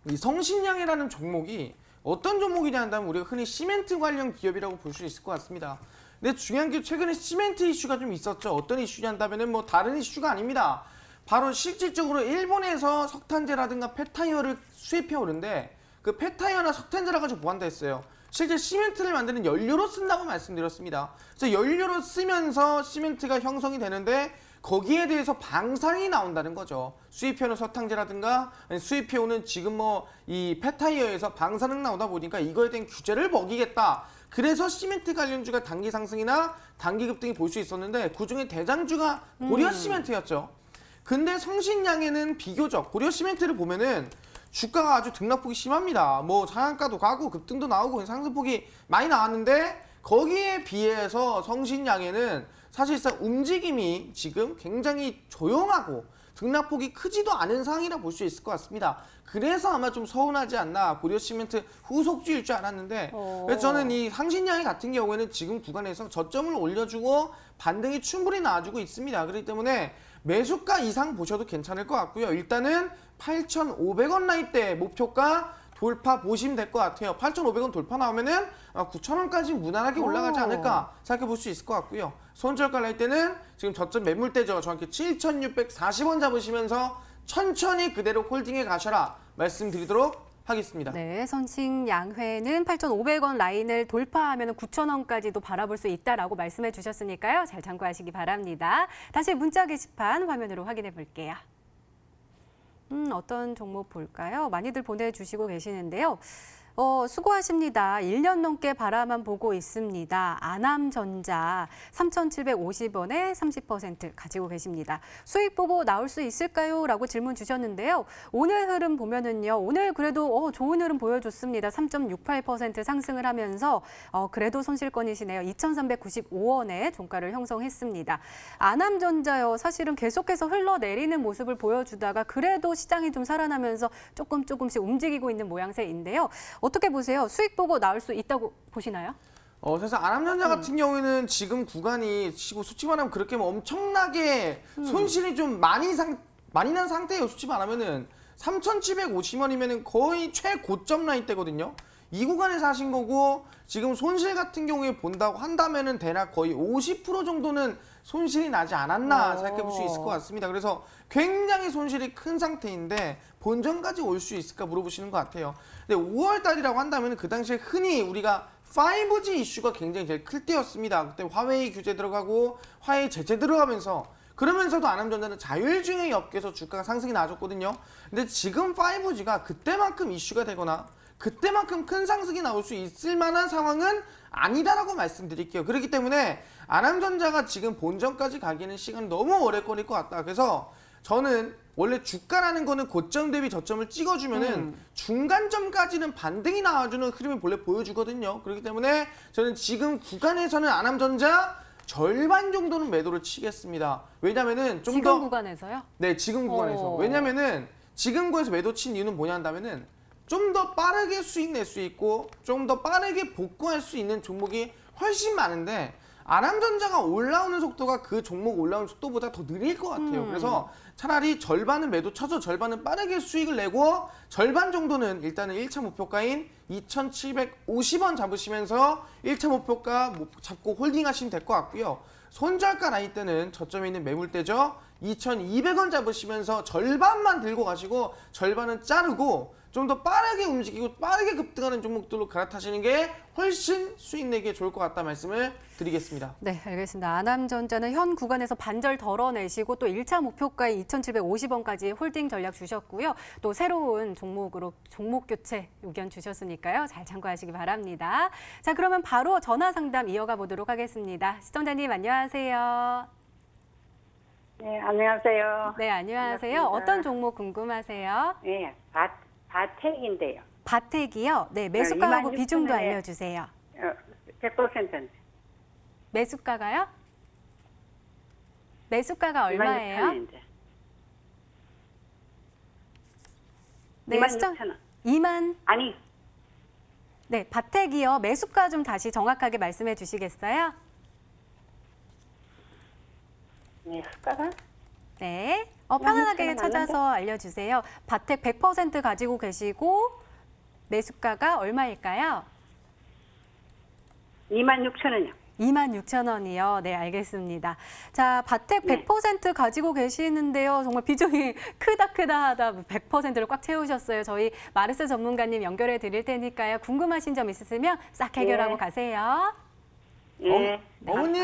이 성신양이라는 종목이 어떤 종목이냐 한다면 우리가 흔히 시멘트 관련 기업이라고 볼 수 있을 것 같습니다. 근데 중요한 게 최근에 시멘트 이슈가 좀 있었죠. 어떤 이슈냐 한다면은 뭐 다른 이슈가 아닙니다. 바로 실질적으로 일본에서 석탄재라든가 폐타이어를 수입해 오는데 그 폐타이어나 석탄재라 가지고 뭐 한다 했어요. 실제 시멘트를 만드는 연료로 쓴다고 말씀드렸습니다. 그래서 연료로 쓰면서 시멘트가 형성이 되는데 거기에 대해서 방사능이 나온다는 거죠. 수입해오는 석탄재라든가 수입해오는 지금 뭐 이 폐타이어에서 방사능 나오다 보니까 이거에 대한 규제를 먹이겠다. 그래서 시멘트 관련주가 단기 상승이나 단기 급등이 볼 수 있었는데 그중에 대장주가 고려 시멘트였죠. 근데 성신양에는 비교적 고려 시멘트를 보면은 주가가 아주 등락폭이 심합니다. 뭐 상한가도 가고 급등도 나오고 상승폭이 많이 나왔는데 거기에 비해서 성신양에는 사실상 움직임이 지금 굉장히 조용하고 등락폭이 크지도 않은 상황이라 볼 수 있을 것 같습니다. 그래서 아마 좀 서운하지 않나 고려시멘트 후속주일 줄 알았는데 그래서 저는 이 상신양이 같은 경우에는 지금 구간에서 저점을 올려주고 반등이 충분히 나와주고 있습니다. 그렇기 때문에 매수가 이상 보셔도 괜찮을 것 같고요. 일단은 8,500원 라인대 목표가 돌파 보시면 될 것 같아요. 8,500원 돌파 나오면은 9,000원까지 무난하게 올라가지 않을까 생각해 볼 수 있을 것 같고요. 손절가 라인대는 지금 저점 매물대죠. 정확히 7,640원 잡으시면서 천천히 그대로 홀딩해 가셔라 말씀드리도록 하겠습니다. 네, 선칭 양회는 8,500원 라인을 돌파하면 9,000원까지도 바라볼 수 있다라고 말씀해 주셨으니까요. 잘 참고하시기 바랍니다. 다시 문자 게시판 화면으로 확인해 볼게요. 어떤 종목 볼까요? 많이들 보내주시고 계시는데요. 수고하십니다. 1년 넘게 바라만 보고 있습니다. 아남전자 3,750원에 30% 가지고 계십니다. 수익 보고 나올 수 있을까요? 라고 질문 주셨는데요. 오늘 흐름 보면은요. 오늘 그래도 좋은 흐름 보여줬습니다. 3.68% 상승을 하면서 그래도 손실권이시네요. 2,395원에 종가를 형성했습니다. 아남전자요. 사실은 계속해서 흘러내리는 모습을 보여주다가 그래도 시장이 좀 살아나면서 조금씩 움직이고 있는 모양새인데요. 어떻게 보세요? 수익 보고 나올 수 있다고 보시나요? 사실 아남전자 같은 경우에는 지금 구간이 솔직히 말하면 그렇게 뭐 엄청나게 손실이 좀 많이 난 상태예요. 솔직히 말하면은 3,750원이면은 거의 최고점 라인대거든요. 이 구간에서 하신 거고 지금 손실 같은 경우에 본다고 한다면은 대략 거의 50% 정도는 손실이 나지 않았나 생각해 볼 수 있을 것 같습니다. 그래서 굉장히 손실이 큰 상태인데 본전까지 올 수 있을까 물어보시는 것 같아요. 근데 5월 달이라고 한다면 그 당시에 흔히 우리가 5G 이슈가 굉장히 제일 클 때였습니다. 그때 화웨이 규제 들어가고 화웨이 제재 들어가면서 그러면서도 아남전자는 자율주행 업계에서 주가가 상승이 나아졌거든요. 근데 지금 5G가 그때만큼 이슈가 되거나 그때만큼 큰 상승이 나올 수 있을 만한 상황은 아니다라고 말씀드릴게요. 그렇기 때문에 아남전자가 지금 본전까지 가기에는 시간이 너무 오래 걸릴 것 같다. 그래서 저는 원래 주가라는 거는 고점 대비 저점을 찍어주면은 중간점까지는 반등이 나와주는 흐름을 원래 보여주거든요. 그렇기 때문에 저는 지금 구간에서는 아남전자 절반 정도는 매도를 치겠습니다. 왜냐면은 좀 지금 구간에서요? 네, 지금 구간에서. 왜냐면은 지금 구간에서 매도 친 이유는 뭐냐 한다면은 좀 더 빠르게 수익 낼 수 있고 좀 더 빠르게 복구할 수 있는 종목이 훨씬 많은데 아남전자가 올라오는 속도가 그 종목 올라오는 속도보다 더 느릴 것 같아요. 그래서 차라리 절반은 매도 쳐서 절반은 빠르게 수익을 내고 절반 정도는 일단은 1차 목표가인 2,750원 잡으시면서 1차 목표가 잡고 홀딩하시면 될 것 같고요. 손절가 라인 때는 저점에 있는 매물대죠. 2,200원 잡으시면서 절반만 들고 가시고 절반은 자르고 좀 더 빠르게 움직이고 빠르게 급등하는 종목들로 갈아타시는 게 훨씬 수익 내기에 좋을 것 같다 말씀을 드리겠습니다. 네, 알겠습니다. 아남전자는 현 구간에서 반절 덜어내시고 또 1차 목표가인 2,750원까지 홀딩 전략 주셨고요. 또 새로운 종목으로 종목 교체 의견 주셨으니까요. 잘 참고하시기 바랍니다. 자, 그러면 바로 전화 상담 이어가 보도록 하겠습니다. 시청자님 안녕하세요. 네, 안녕하세요. 네, 안녕하세요. 반갑습니다. 어떤 종목 궁금하세요? 네, 바텍인데요. 바텍이요. 네, 매수가하고 26,000원에 비중도 알려주세요. 100%인데. 매수가가요? 매수가가 얼마예요? 26,000원인데. 네, 26,000원. 2만. 아니, 네, 바텍이요. 매수가 좀 다시 정확하게 말씀해 주시겠어요? 네, 수가가? 네. 편안하게 26,000원 찾아서 알려주세요. 바텍 100% 가지고 계시고 매수가가 얼마일까요? 26,000원이요. 26,000원이요. 네, 알겠습니다. 자, 바텍 100% 가지고 계시는데요. 정말 비중이 크다 하다 100%를 꽉 채우셨어요. 저희 마르스 전문가님 연결해 드릴 테니까요. 궁금하신 점 있으시면 싹 해결하고 네. 가세요. 예. 어머니!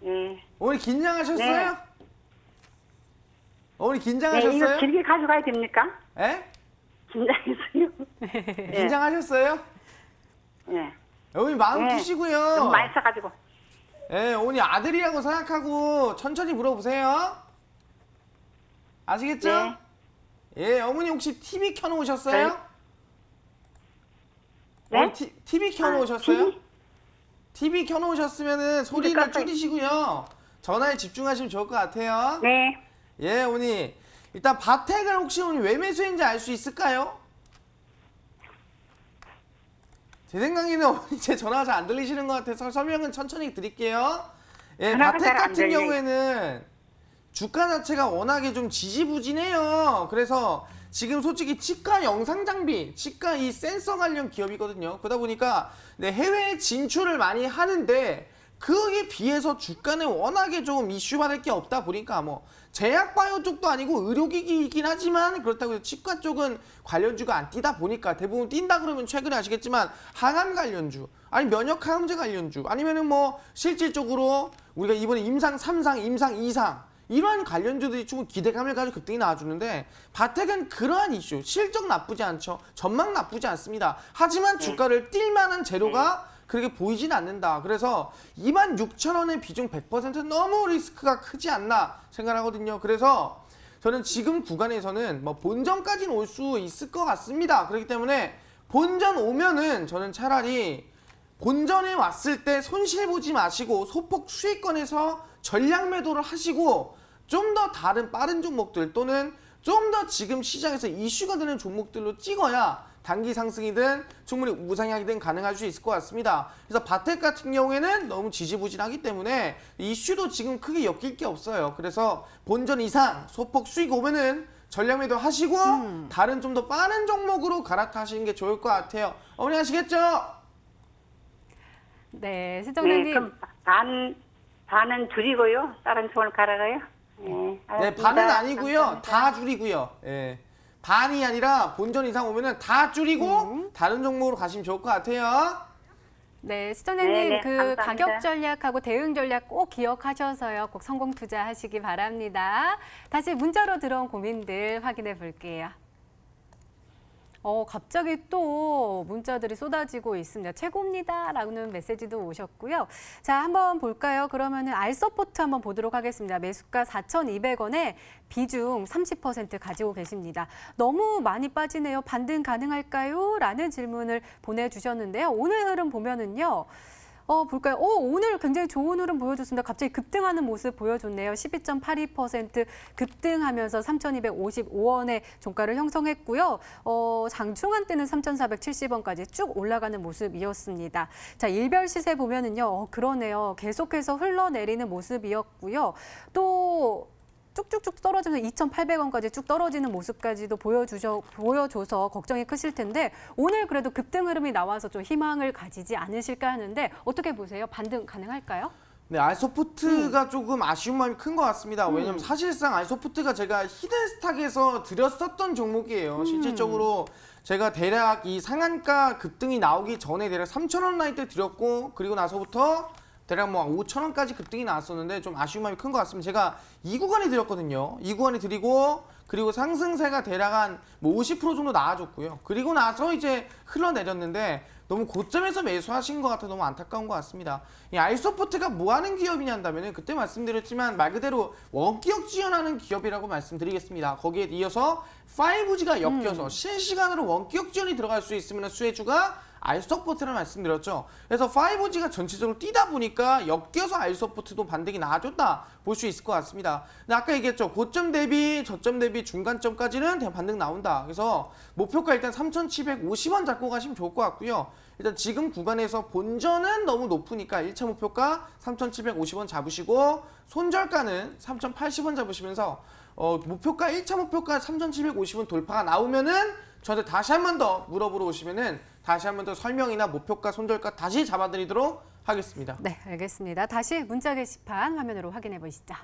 예. 어머니 긴장하셨어요? 네. 어머니 네, 긴장하셨어요? 이거 길게 가져가야 됩니까? 예? 긴장했어요. 긴장하셨어요? 예. 어머니 마음 네. 푸시고요. 너무 많이 써가지고. 예, 어머니 아들이라고 생각하고 천천히 물어보세요. 아시겠죠? 네. 예, 어머니 혹시 TV 켜놓으셨어요? 네. 어머니 TV 켜놓으셨어요? TV? TV 켜놓으셨으면은 소리를 깜빡이. 줄이시고요. 전화에 집중하시면 좋을 것 같아요. 네. 예, 어머니. 일단 바텍을 혹시 어머니 왜 매수했는지 알 수 있을까요? 제 생각에는 어머니 제 전화가 잘 안 들리시는 것 같아서 설명은 천천히 드릴게요. 예, 전화가 바텍 잘안 같은 들려요. 경우에는 주가 자체가 워낙에 좀 지지부진해요. 그래서 지금 솔직히 치과 영상 장비, 치과 이 센서 관련 기업이거든요. 그러다 보니까 네, 해외 진출을 많이 하는데 그에 비해서 주가는 워낙에 좀 이슈받을 게 없다 보니까 뭐 제약바이오 쪽도 아니고 의료기기이긴 하지만 그렇다고 해서 치과 쪽은 관련주가 안 뛰다 보니까 대부분 뛴다 그러면 최근에 아시겠지만 항암 관련주, 아니 면역항암제 관련주, 아니면은 뭐 실질적으로 우리가 이번에 임상 3상, 임상 2상 이러한 관련주들이 좀 기대감을 가지고 급등이 나와주는데 바텍은 그러한 이슈, 실적 나쁘지 않죠. 전망 나쁘지 않습니다. 하지만 주가를 뛸 만한 재료가 그렇게 보이진 않는다. 그래서 26,000원의 비중 100% 너무 리스크가 크지 않나 생각하거든요. 그래서 저는 지금 구간에서는 뭐 본전까지는 올 수 있을 것 같습니다. 그렇기 때문에 본전 오면은 저는 차라리 본전에 왔을 때 손실 보지 마시고 소폭 수익권에서 전량 매도를 하시고 좀 더 다른 빠른 종목들 또는 좀 더 지금 시장에서 이슈가 되는 종목들로 찍어야 단기 상승이든 충분히 우상향이든 가능할 수 있을 것 같습니다. 그래서 바텍 같은 경우에는 너무 지지부진하기 때문에 이슈도 지금 크게 엮일 게 없어요. 그래서 본전 이상 소폭 수익 오면은 전량 매도 하시고 다른 좀 더 빠른 종목으로 갈아타시는 게 좋을 것 같아요. 어머니 아시겠죠? 네, 시청자님. 네, 그럼 반은 줄이고요. 다른 쪽을 갈아가요. 네, 네, 알겠습니다. 반은 아니고요. 감사합니다. 다 줄이고요. 예. 반이 아니라 본전 이상 오면은 다 줄이고 다른 종목으로 가시면 좋을 것 같아요. 네, 시청자님 네, 그 감사합니다. 가격 전략하고 대응 전략 꼭 기억하셔서요. 꼭 성공 투자하시기 바랍니다. 다시 문자로 들어온 고민들 확인해 볼게요. 갑자기 또 문자들이 쏟아지고 있습니다. 최고입니다. 라는 메시지도 오셨고요. 자, 한번 볼까요? 그러면은 알서포트 한번 보도록 하겠습니다. 매수가 4,200원에 비중 30% 가지고 계십니다. 너무 많이 빠지네요. 반등 가능할까요? 라는 질문을 보내주셨는데요. 오늘 흐름 보면은요. 볼까요? 오늘 굉장히 좋은 흐름 보여줬습니다. 갑자기 급등하는 모습 보여줬네요. 12.82% 급등하면서 3,255원의 종가를 형성했고요. 장중한 때는 3,470원까지 쭉 올라가는 모습이었습니다. 자, 일별 시세 보면은요. 그러네요. 계속해서 흘러내리는 모습이었고요. 또 쭉쭉쭉 떨어지면서 2,800원까지 쭉 떨어지는 모습까지도 보여줘서 걱정이 크실 텐데 오늘 그래도 급등 흐름이 나와서 좀 희망을 가지지 않으실까 하는데 어떻게 보세요? 반등 가능할까요? 네, 알소프트가 조금 아쉬운 마음이 큰 것 같습니다. 왜냐면 사실상 알소프트가 제가 히든스탁에서 드렸었던 종목이에요. 실질적으로 제가 대략 이 상한가 급등이 나오기 전에 대략 3,000원 라인 때 드렸고 그리고 나서부터 대략 뭐 5,000원까지 급등이 나왔었는데 좀 아쉬운 마음이 큰 것 같습니다. 제가 이 구간에 드렸거든요. 이 구간에 드리고 그리고 상승세가 대략 한 뭐 50% 정도 나와줬고요. 그리고 나서 이제 흘러내렸는데 너무 고점에서 매수하신 것 같아 너무 안타까운 것 같습니다. 이 알소프트가 뭐 하는 기업이냐 한다면 그때 말씀드렸지만 말 그대로 원기역 지원하는 기업이라고 말씀드리겠습니다. 거기에 이어서 5G가 엮여서 실시간으로 원기역 지원이 들어갈 수 있으면 수혜주가 알서포트를 말씀드렸죠. 그래서 5G가 전체적으로 뛰다 보니까 엮여서 알서포트도 반등이 나와줬다 볼 수 있을 것 같습니다. 근데 아까 얘기했죠. 고점 대비 저점 대비 중간점까지는 대략 반등 나온다. 그래서 목표가 일단 3,750원 잡고 가시면 좋을 것 같고요. 일단 지금 구간에서 본전은 너무 높으니까 1차 목표가 3,750원 잡으시고 손절가는 3,080원 잡으시면서 목표가 1차 목표가 3,750원 돌파가 나오면은 저한테 다시 한 번 더 물어보러 오시면은 다시 한 번 더 설명이나 목표가 손절가 다시 잡아드리도록 하겠습니다. 네, 알겠습니다. 다시 문자 게시판 화면으로 확인해 보시죠.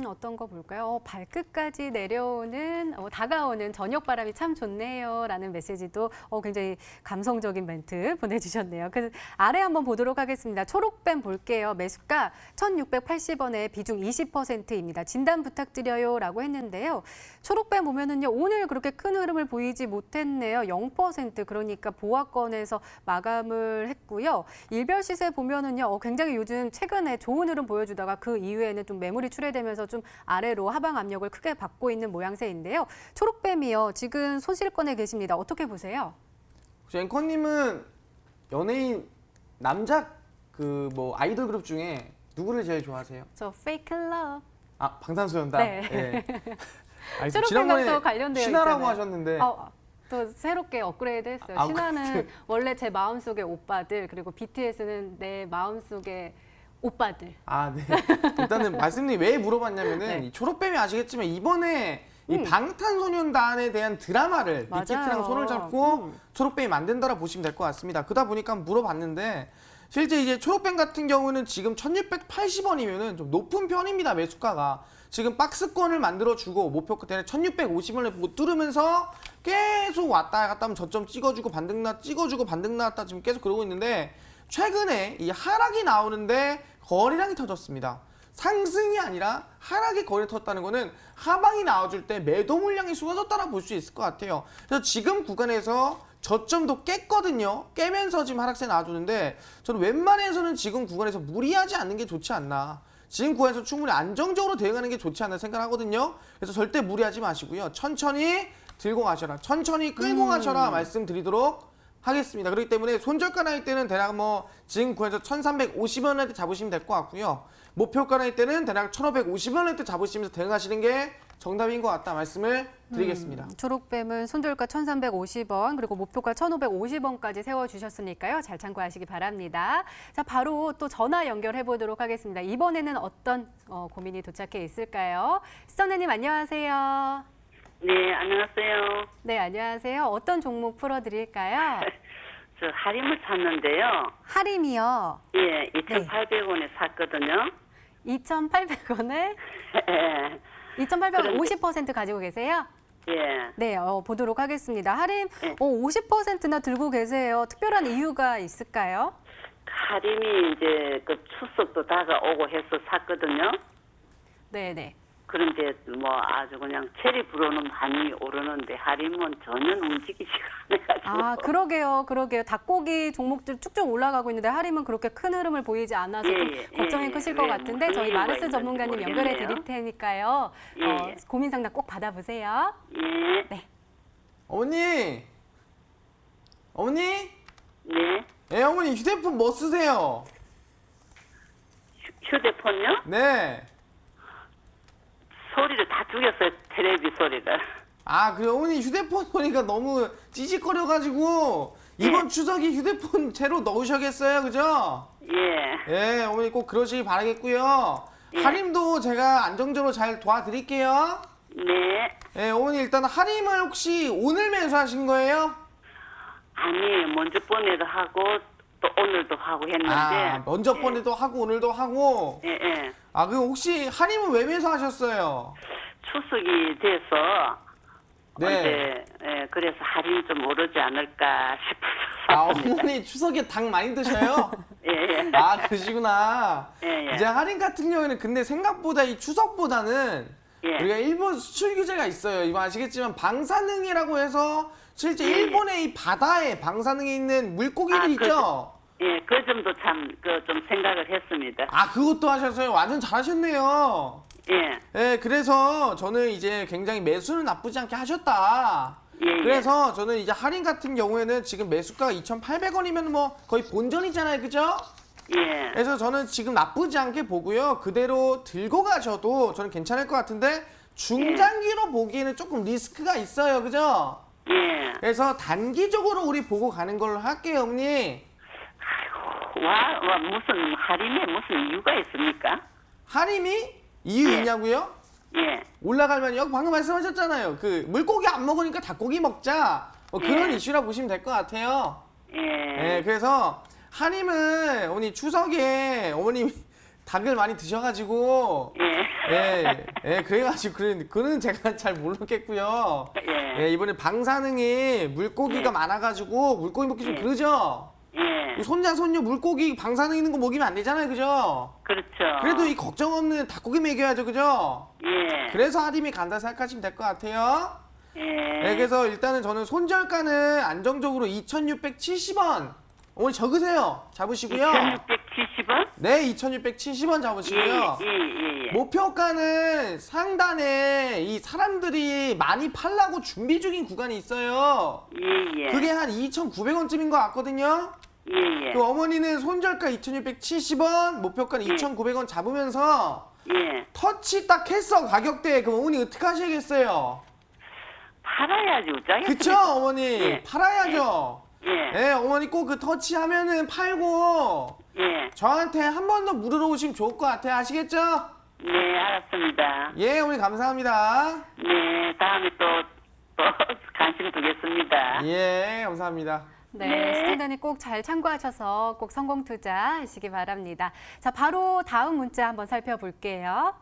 어떤 거 볼까요? 발끝까지 내려오는 다가오는 저녁 바람이 참 좋네요 라는 메시지도 굉장히 감성적인 멘트 보내주셨네요. 그래서 아래 한번 보도록 하겠습니다. 초록뱀 볼게요. 매수가 1,680원에 비중 20%입니다. 진단 부탁드려요 라고 했는데요. 초록뱀 보면은요 오늘 그렇게 큰 흐름을 보이지 못했네요. 0% 그러니까 보합권에서 마감을 했고요. 일별 시세 보면은요 굉장히 요즘 최근에 좋은 흐름 보여주다가 그 이후에는 좀 매물이 출회되면서 좀 아래로 하방 압력을 크게 받고 있는 모양새인데요. 초록뱀이요. 지금 소실권에 계십니다. 어떻게 보세요? 혹시 앵커님은 연예인 남자 그 뭐 아이돌 그룹 중에 누구를 제일 좋아하세요? 저 페이크 러브. 아 방탄소년단. 네. 예. 아니, 초록뱀과 또 관련되어 신화라고 있잖아요. 하셨는데. 또 새롭게 업그레이드 했어요. 아, 신화는 원래 제 마음속의 오빠들 그리고 BTS는 내 마음속의 오빠들. 아, 네. 일단은 말씀드린 왜 물어봤냐면은 네. 이 초록뱀이 아시겠지만 이번에 이 방탄소년단에 대한 드라마를 맞아요. 빅히트랑 손을 잡고 초록뱀이 만든다라 보시면 될 것 같습니다. 그러다 보니까 한번 물어봤는데 실제 이제 초록뱀 같은 경우는 지금 1,680원이면은 좀 높은 편입니다. 매수가가. 지금 박스권을 만들어주고 목표가 대략 1,650원을 못 뚫으면서 계속 왔다 갔다 하면 저점 찍어주고 반등 나 찍어주고 반등 나왔다 지금 계속 그러고 있는데 최근에 이 하락이 나오는데 거래량이 터졌습니다. 상승이 아니라 하락의 거래를 터졌다는 거는 하방이 나와줄 때 매도 물량이 쏟아졌다라 볼 수 있을 것 같아요. 그래서 지금 구간에서 저점도 깼거든요. 깨면서 지금 하락세 나와주는데 저는 웬만해서는 지금 구간에서 무리하지 않는 게 좋지 않나. 지금 구간에서 충분히 안정적으로 대응하는 게 좋지 않나 생각하거든요. 그래서 절대 무리하지 마시고요. 천천히 들고 가셔라. 천천히 끌고 가셔라 말씀드리도록 하겠습니다. 그렇기 때문에 손절가 나일 때는 대략 뭐 지금 구간에서 1,350원한테 잡으시면 될 것 같고요. 목표가 나일 때는 대략 1,550원한테 잡으시면서 대응하시는 게 정답인 것 같다 말씀을 드리겠습니다. 초록뱀은 손절가 1,350원 그리고 목표가 1,550원까지 세워주셨으니까요. 잘 참고하시기 바랍니다. 자, 바로 또 전화 연결해 보도록 하겠습니다. 이번에는 어떤 고민이 도착해 있을까요? 시청자님 안녕하세요. 네, 안녕하세요. 네, 안녕하세요. 어떤 종목 풀어드릴까요? 저 할인을 샀는데요. 하림이요. 예, 2,800원에 샀거든요. 2,800원에 예, 2,800원 50% 가지고 계세요? 예. 네, 보도록 하겠습니다. 할인 네. 50%나 들고 계세요. 특별한 이유가 있을까요? 할인이 이제 그 추석도 다가오고 해서 샀거든요. 네네. 그런데 뭐 아주 그냥 체리 불어는 많이 오르는데 할인은 전혀 움직이지가 않아가지고. 아, 그러게요. 닭고기 종목들 쭉쭉 올라가고 있는데 할인은 그렇게 큰 흐름을 보이지 않아서 좀 예, 걱정이 예, 크실 예. 것 같은데 무슨 저희 이유가 마르스 있는지 전문가님 연결해 모르겠네요. 드릴 테니까요. 예, 예. 고민 상담 꼭 받아보세요. 예, 어머니! 어머니? 네. 예, 어머니 휴대폰 뭐 쓰세요? 휴대폰요? 네. 소리를 다 죽였어요, 텔레비 소리를. 아, 그 어머니 휴대폰 보니까 너무 찌직거려가지고 이번 추석이 휴대폰 제로 넣으셔야겠어요, 그죠? 예, 예, 어머니 꼭 그러시기 바라겠고요. 예. 할인도 제가 안정적으로 잘 도와드릴게요. 네. 예, 어머니 일단 할인을 혹시 오늘 매수하신 거예요? 아니, 먼저 번에도 하고 또 오늘도 하고 했는데. 아, 먼저 번에도 하고 오늘도 하고. 예, 예. 아, 그 혹시 할인은 왜 매수하셨어요? 추석이 돼서 네. 이제 예, 그래서 할인 좀 오르지 않을까 싶어서 아, 샀습니다. 어머니 추석에 닭 많이 드셔요? 예, 예. 아, 그러시구나. 예, 예. 이제 할인 같은 경우에는 근데 생각보다 이 추석보다는 예. 우리가 일본 수출 규제가 있어요. 이거 아시겠지만 방사능이라고 해서 실제 예, 예. 일본의 이 바다에 방사능이 있는 물고기들 아, 있죠? 예, 그 점도 참 그 좀 생각을 했습니다. 아, 그것도 하셨어요. 완전 잘하셨네요. 예, 예, 그래서 저는 이제 굉장히 매수는 나쁘지 않게 하셨다. 예, 예. 그래서 저는 이제 할인 같은 경우에는 지금 매수가가 2,800원이면 뭐 거의 본전이잖아요. 그죠? 예, 그래서 저는 지금 나쁘지 않게 보고요. 그대로 들고 가셔도 저는 괜찮을 것 같은데 중장기로 보기에는 조금 리스크가 있어요. 그죠? 예. 그래서 단기적으로 우리 보고 가는 걸로 할게요, 어머니. 아이고, 와, 무슨 할인에 무슨 이유가 있습니까? 할인이 이유 예. 있냐고요? 예, 올라갈면 여기 방금 말씀하셨잖아요. 그 물고기 안 먹으니까 닭고기 먹자. 뭐 그런 예. 이슈라 보시면 될 것 같아요. 예, 네, 그래서 한임은 어머니 추석에 어머님이 닭을 많이 드셔가지고 그래가지고 그는 제가 잘 모르겠고요. 예, 예, 이번에 방사능이 물고기가 예. 많아가지고 물고기 먹기 좀 예. 그러죠. 예. 손자 손녀 물고기 방사능 있는 거 먹이면 안 되잖아요, 그죠? 그렇죠. 그래도 이 걱정 없는 닭고기 먹여야죠, 그죠? 예, 그래서 할인이 간다 생각하시면 될 것 같아요. 예. 네, 그래서 일단은 저는 손절가는 안정적으로 2,670원. 어머니 적으세요. 잡으시고요. 2,670원? 네, 2,670원 잡으시고요. 예. 목표가는 상단에 이 사람들이 많이 팔라고 준비 중인 구간이 있어요. 예. 그게 한 2,900원쯤인 것 같거든요. 예. 그 어머니는 손절가 2,670원, 목표가는 예. 2,900원 잡으면서 예. 터치 딱 했어, 가격대. 그럼 어머니 어떻게 하시겠어요? 팔아야지, 우짜겠 그쵸, 어머니? 예. 팔아야죠. 예. 예, 어머니 꼭 그 터치하면은 팔고 예. 저한테 한 번 더 물으러 오시면 좋을 것 같아요. 아시겠죠? 네, 알았습니다. 예, 어머니 감사합니다. 네, 다음에 또 관심 두겠습니다. 예, 감사합니다. 네, 네. 시청자님 꼭 잘 참고하셔서 꼭 성공 투자하시기 바랍니다. 자, 바로 다음 문자 한번 살펴볼게요.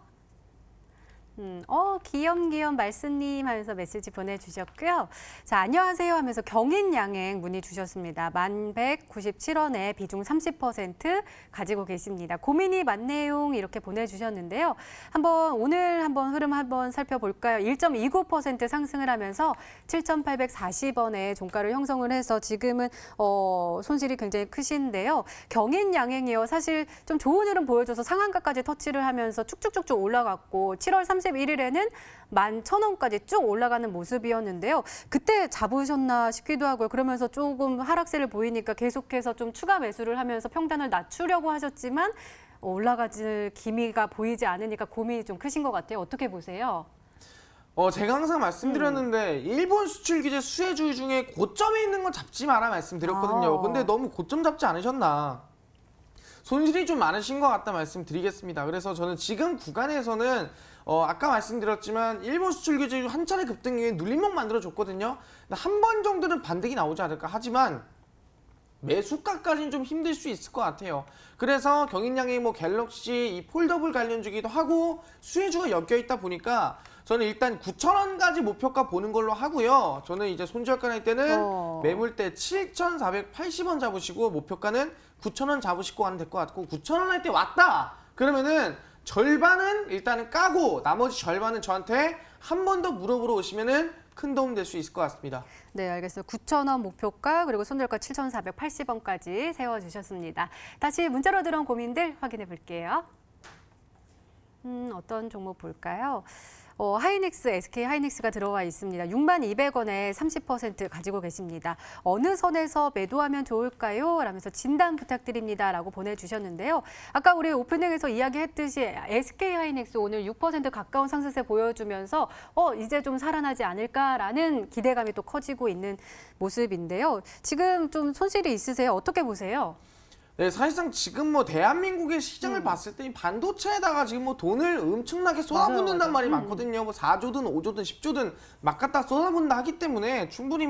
기염기염 말씀님 하면서 메시지 보내주셨고요. 자, 안녕하세요 하면서 경인양행 문의 주셨습니다. 1197원에 비중 30% 가지고 계십니다. 고민이 많네요 이렇게 보내주셨는데요. 오늘 한번 흐름 한번 살펴볼까요? 1.29% 상승을 하면서 7,840원에 종가를 형성을 해서 지금은 손실이 굉장히 크신데요. 경인양행이요. 사실 좀 좋은 흐름 보여줘서 상한가까지 터치를 하면서 쭉쭉쭉쭉 올라갔고 7월 31일에는 11,000원까지 쭉 올라가는 모습이었는데요. 그때 잡으셨나 싶기도 하고요. 그러면서 조금 하락세를 보이니까 계속해서 좀 추가 매수를 하면서 평단을 낮추려고 하셨지만 올라가질 기미가 보이지 않으니까 고민이 좀 크신 것 같아요. 어떻게 보세요? 제가 항상 말씀드렸는데 일본 수출 규제 수혜주 중에 고점에 있는 건 잡지 마라 말씀드렸거든요. 근데 너무 고점 잡지 않으셨나? 손실이 좀 많으신 것 같다 말씀드리겠습니다. 그래서 저는 지금 구간에서는 아까 말씀드렸지만 일본 수출 규제 한 차례 급등 이후에 눌림목 만들어줬거든요. 한 번 정도는 반등이 나오지 않을까 하지만 매수가까지는 좀 힘들 수 있을 것 같아요. 그래서 경인양이 갤럭시 이 폴더블 관련주기도 하고 수혜주가 엮여 있다 보니까 저는 일단 9,000원까지 목표가 보는 걸로 하고요. 저는 이제 손절가 날 때는 매물대 7,480원 잡으시고 목표가는 9,000원 잡으시고 하면 될 것 같고 9,000원 할 때 왔다 그러면은 절반은 일단은 까고 나머지 절반은 저한테 한 번 더 물어보러 오시면은 큰 도움 될 수 있을 것 같습니다. 네, 알겠습니다. 9,000원 목표가 그리고 손절가 7,480원까지 세워주셨습니다. 다시 문자로 들어온 고민들 확인해 볼게요. 어떤 종목 볼까요? 하이닉스, SK 하이닉스가 들어와 있습니다. 62,200원에 30% 가지고 계십니다. 어느 선에서 매도하면 좋을까요? 라면서 진단 부탁드립니다. 라고 보내주셨는데요. 아까 우리 오프닝에서 이야기했듯이 SK 하이닉스 오늘 6% 가까운 상승세 보여주면서 이제 좀 살아나지 않을까라는 기대감이 또 커지고 있는 모습인데요. 지금 좀 손실이 있으세요? 어떻게 보세요? 네, 사실상 지금 대한민국의 시장을 봤을 때 이 반도체에다가 지금 돈을 엄청나게 쏟아붓는단 맞아요. 말이 많거든요. 4조든 5조든 10조든 막 갖다 쏟아붓는다 하기 때문에 충분히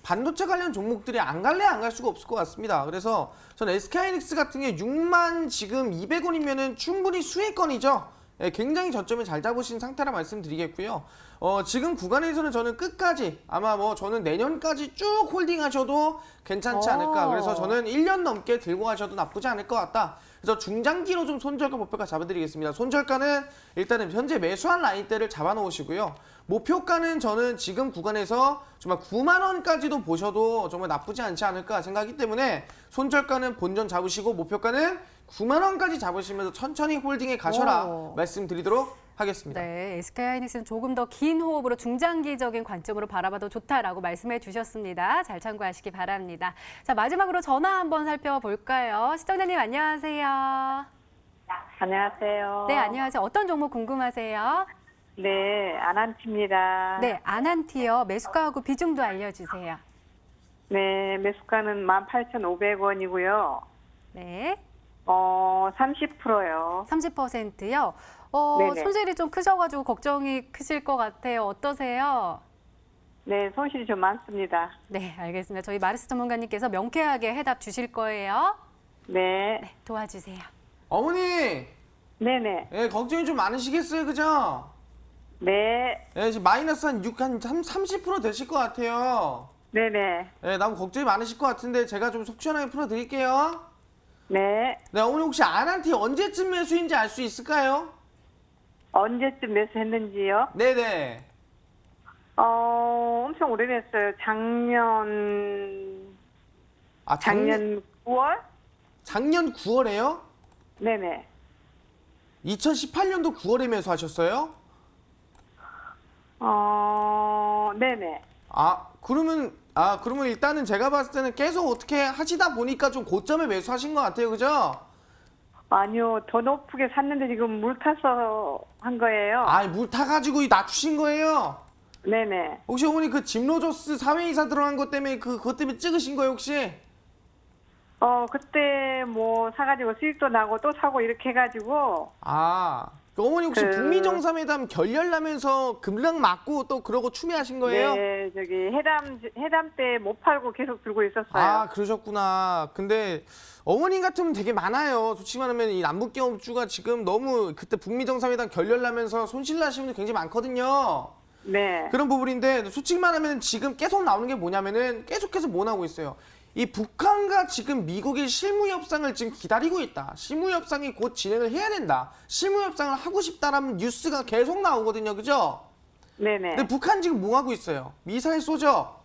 반도체 관련 종목들이 안 갈래 안 갈 수가 없을 것 같습니다. 그래서 저는 SK하이닉스 같은 게 6만 지금 200원이면은 충분히 수익권이죠. 네, 굉장히 저점에 잘 잡으신 상태라 말씀드리겠고요. 지금 구간에서는 저는 끝까지 아마 저는 내년까지 쭉 홀딩하셔도 괜찮지 않을까. 그래서 저는 1년 넘게 들고 가셔도 나쁘지 않을 것 같다. 그래서 중장기로 좀 손절가 목표가 잡아드리겠습니다. 손절가는 일단은 현재 매수한 라인대를 잡아놓으시고요. 목표가는 저는 지금 구간에서 정말 9만 원까지도 보셔도 정말 나쁘지 않지 않을까 생각하기 때문에 손절가는 본전 잡으시고 목표가는 9만 원까지 잡으시면서 천천히 홀딩에 가셔라 말씀드리도록 하겠습니다. 네, SK하이닉스는 조금 더 긴 호흡으로 중장기적인 관점으로 바라봐도 좋다라고 말씀해 주셨습니다. 잘 참고하시기 바랍니다. 자, 마지막으로 전화 한번 살펴볼까요? 시청자님 안녕하세요. 안녕하세요. 네, 안녕하세요. 어떤 종목 궁금하세요? 네, 아난티입니다. 네, 아난티요. 매수가하고 비중도 알려주세요. 네, 매수가는 18,500원이고요. 네, 30%요. 30%요. 네네. 손실이 좀 크셔가지고 걱정이 크실 것 같아요. 어떠세요? 네, 손실이 좀 많습니다. 네, 알겠습니다. 저희 마르스 전문가님께서 명쾌하게 해답 주실 거예요. 네, 네, 도와주세요. 어머니, 네네. 예, 걱정이 좀 많으시겠어요, 그죠? 네, 예, 지금 마이너스 한 30% 되실 것 같아요. 네네. 예, 너무 걱정이 많으실 것 같은데 제가 좀 속 시원하게 풀어드릴게요. 네. 네, 어머니 혹시 아난티 언제쯤 매수인지 알 수 있을까요? 언제쯤 매수했는지요? 네네. 엄청 오래됐어요. 작년 9월? 작년 9월에요? 네네. 2018년도 9월에 매수하셨어요? 네네. 그러면 일단은 제가 봤을 때는 계속 어떻게 하시다 보니까 좀 고점에 매수하신 것 같아요, 그죠? 아니요, 더 높게 샀는데 지금 물 타서 한 거예요. 물 타가지고 낮추신 거예요? 네네. 혹시 어머니 그 짐로저스 사회이사 들어간 것 때문에 그것 때문에 찍으신 거예요, 혹시? 그때 뭐 사가지고 수익도 나고 또 사고 이렇게 해가지고, 그 어머니 혹시 그- 북미 정상회담 결렬나면서 급락 맞고 또 그러고 추미하신 거예요? 네, 저기 해담 때 못 팔고 계속 들고 있었어요. 그러셨구나. 근데 어머님 같으면 되게 많아요. 솔직히 말하면 이 남북기업주가 지금 너무 그때 북미 정상회담 결렬나면서 손실나시는 분들 굉장히 많거든요. 네. 그런 부분인데 솔직히 말하면 지금 계속 나오는 게 뭐냐면은 계속해서 뭐 나오고 있어요. 이 북한과 지금 미국의 실무 협상을 지금 기다리고 있다. 실무 협상이 곧 진행을 해야 된다. 실무 협상을 하고 싶다라는 뉴스가 계속 나오거든요. 그죠? 네네. 근데 북한 지금 뭐 하고 있어요? 미사일 쏘죠?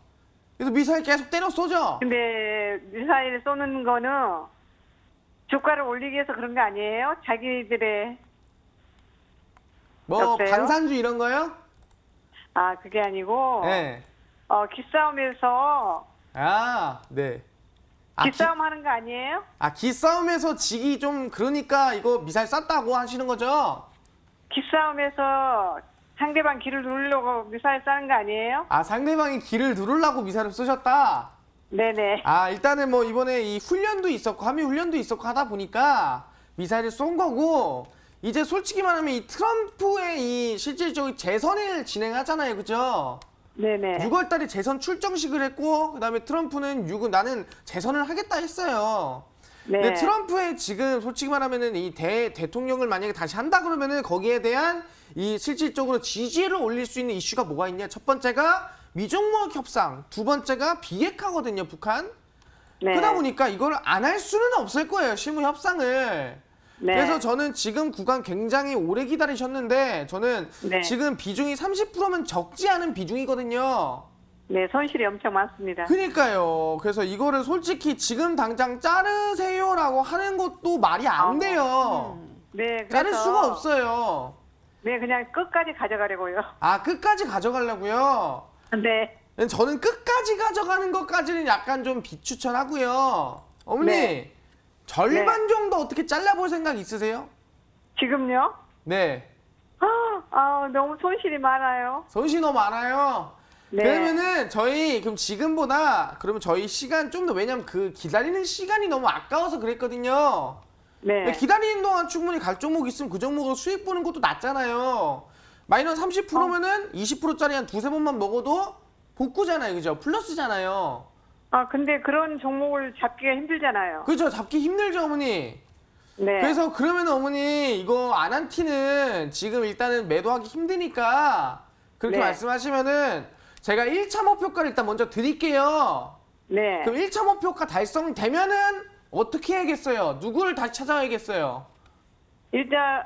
그래서 미사일 계속 때려 쏘죠? 근데 미사일 쏘는 거는 주가를 올리기 위해서 그런 거 아니에요? 자기들의 뭐 여보세요? 방산주 이런 거요? 그게 아니고 네. 기싸움에서 네. 기싸움 하는 거 아니에요? 기싸움에서 지기 좀 그러니까 이거 미사일 쐈다고 하시는 거죠? 기싸움에서 상대방 길을 누르려고 미사일 쏘는 거 아니에요? 상대방이 길을 누르려고 미사일을 쏘셨다? 네네. 일단은 뭐 이번에 이 훈련도 있었고 함의 훈련도 있었고 하다 보니까 미사일을 쏜 거고 이제 솔직히 말하면 이 트럼프의 이 실질적인 재선을 진행하잖아요. 그죠? 네네. 6월 달에 재선 출정식을 했고 그다음에 트럼프는 나는 재선을 하겠다 했어요. 네. 근데 트럼프의 지금 솔직히 말하면은 이 대통령을 만약에 다시 한다 그러면은 거기에 대한 이 실질적으로 지지를 올릴 수 있는 이슈가 뭐가 있냐? 첫 번째가 미중무역 협상, 두 번째가 비핵화거든요, 북한. 네. 그러다 보니까 이걸 안 할 수는 없을 거예요, 실무 협상을. 네. 그래서 저는 지금 구간 굉장히 오래 기다리셨는데 저는 네. 지금 비중이 30%면 적지 않은 비중이거든요. 네, 손실이 엄청 많습니다. 그러니까요. 그래서 이거를 솔직히 지금 당장 자르세요라고 하는 것도 말이 안 돼요. 네, 자를 그래서 수가 없어요. 네, 그냥 끝까지 가져가려고요. 끝까지 가져가려고요. 네. 저는 끝까지 가져가는 것까지는 약간 좀 비추천하고요. 어머니, 네. 절반 정도 어떻게 잘라볼 생각 있으세요? 지금요? 네. 너무 손실이 많아요. 손실이 너무 많아요. 네. 그러면은 그럼 지금보다 그러면 저희 시간 좀 더 왜냐면 그 기다리는 시간이 너무 아까워서 그랬거든요. 네. 기다리는 동안 충분히 갈 종목 있으면 그 종목으로 수익 보는 것도 낫잖아요. 마이너스 30%면은 20%짜리 한 두세 번만 먹어도 복구잖아요. 그죠? 플러스잖아요. 근데 그런 종목을 잡기가 힘들잖아요. 그죠? 잡기 힘들죠, 어머니? 네. 그래서 그러면 어머니 이거 아난티는 지금 일단은 매도하기 힘드니까 그렇게 네. 말씀하시면은 제가 1차 목표가를 일단 먼저 드릴게요. 네. 그럼 1차 목표가 달성되면은 어떻게 해야겠어요? 누구를 다시 찾아와야겠어요? 1차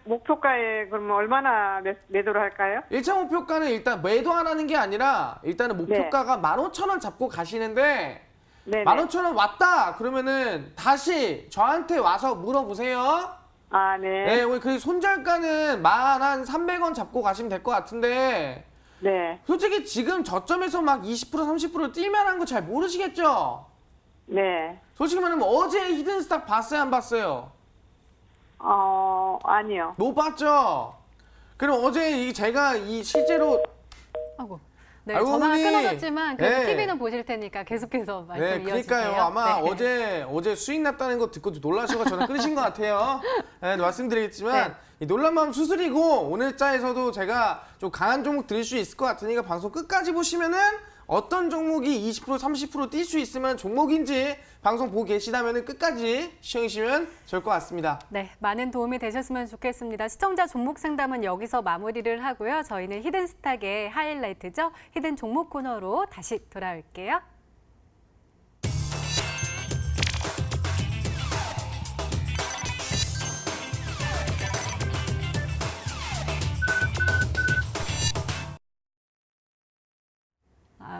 목표가에 그러면 얼마나 매도를 할까요? 1차 목표가는 일단 매도하라는 게 아니라 일단은 목표가가 15,000원 잡고 가시는데 네. 15,000원 왔다 그러면은 다시 저한테 와서 물어보세요. 네. 네, 우리 그 손절가는 한 300원 잡고 가시면 될 것 같은데 네. 솔직히 지금 저점에서 막 20% 30% 뛸만한 거 잘 모르시겠죠? 네. 솔직히 말하면 어제 히든스탁 봤어요 안 봤어요? 아니요. 못 봤죠? 그럼 어제 제가 실제로 아이고. 네, 아이고, 전화가 어머니. 끊어졌지만 그래도 네. TV는 보실 테니까 계속해서 말씀 네, 이어주세요. 그러니까요. 아마 네. 어제 수익 났다는 거 듣고 놀라셔서 전화 끊으신 것 같아요. 네, 말씀드리겠지만 이 놀란 마음 수술이고 오늘자에서도 제가 좀 강한 종목 드릴 수 있을 것 같으니까 방송 끝까지 보시면은 어떤 종목이 20% 30% 뛸 수 있으면 종목인지 방송 보고 계시다면 끝까지 시청해주시면 좋을 것 같습니다. 네, 많은 도움이 되셨으면 좋겠습니다. 시청자 종목 상담은 여기서 마무리를 하고요. 저희는 히든스탁의 하이라이트죠. 히든 종목 코너로 다시 돌아올게요.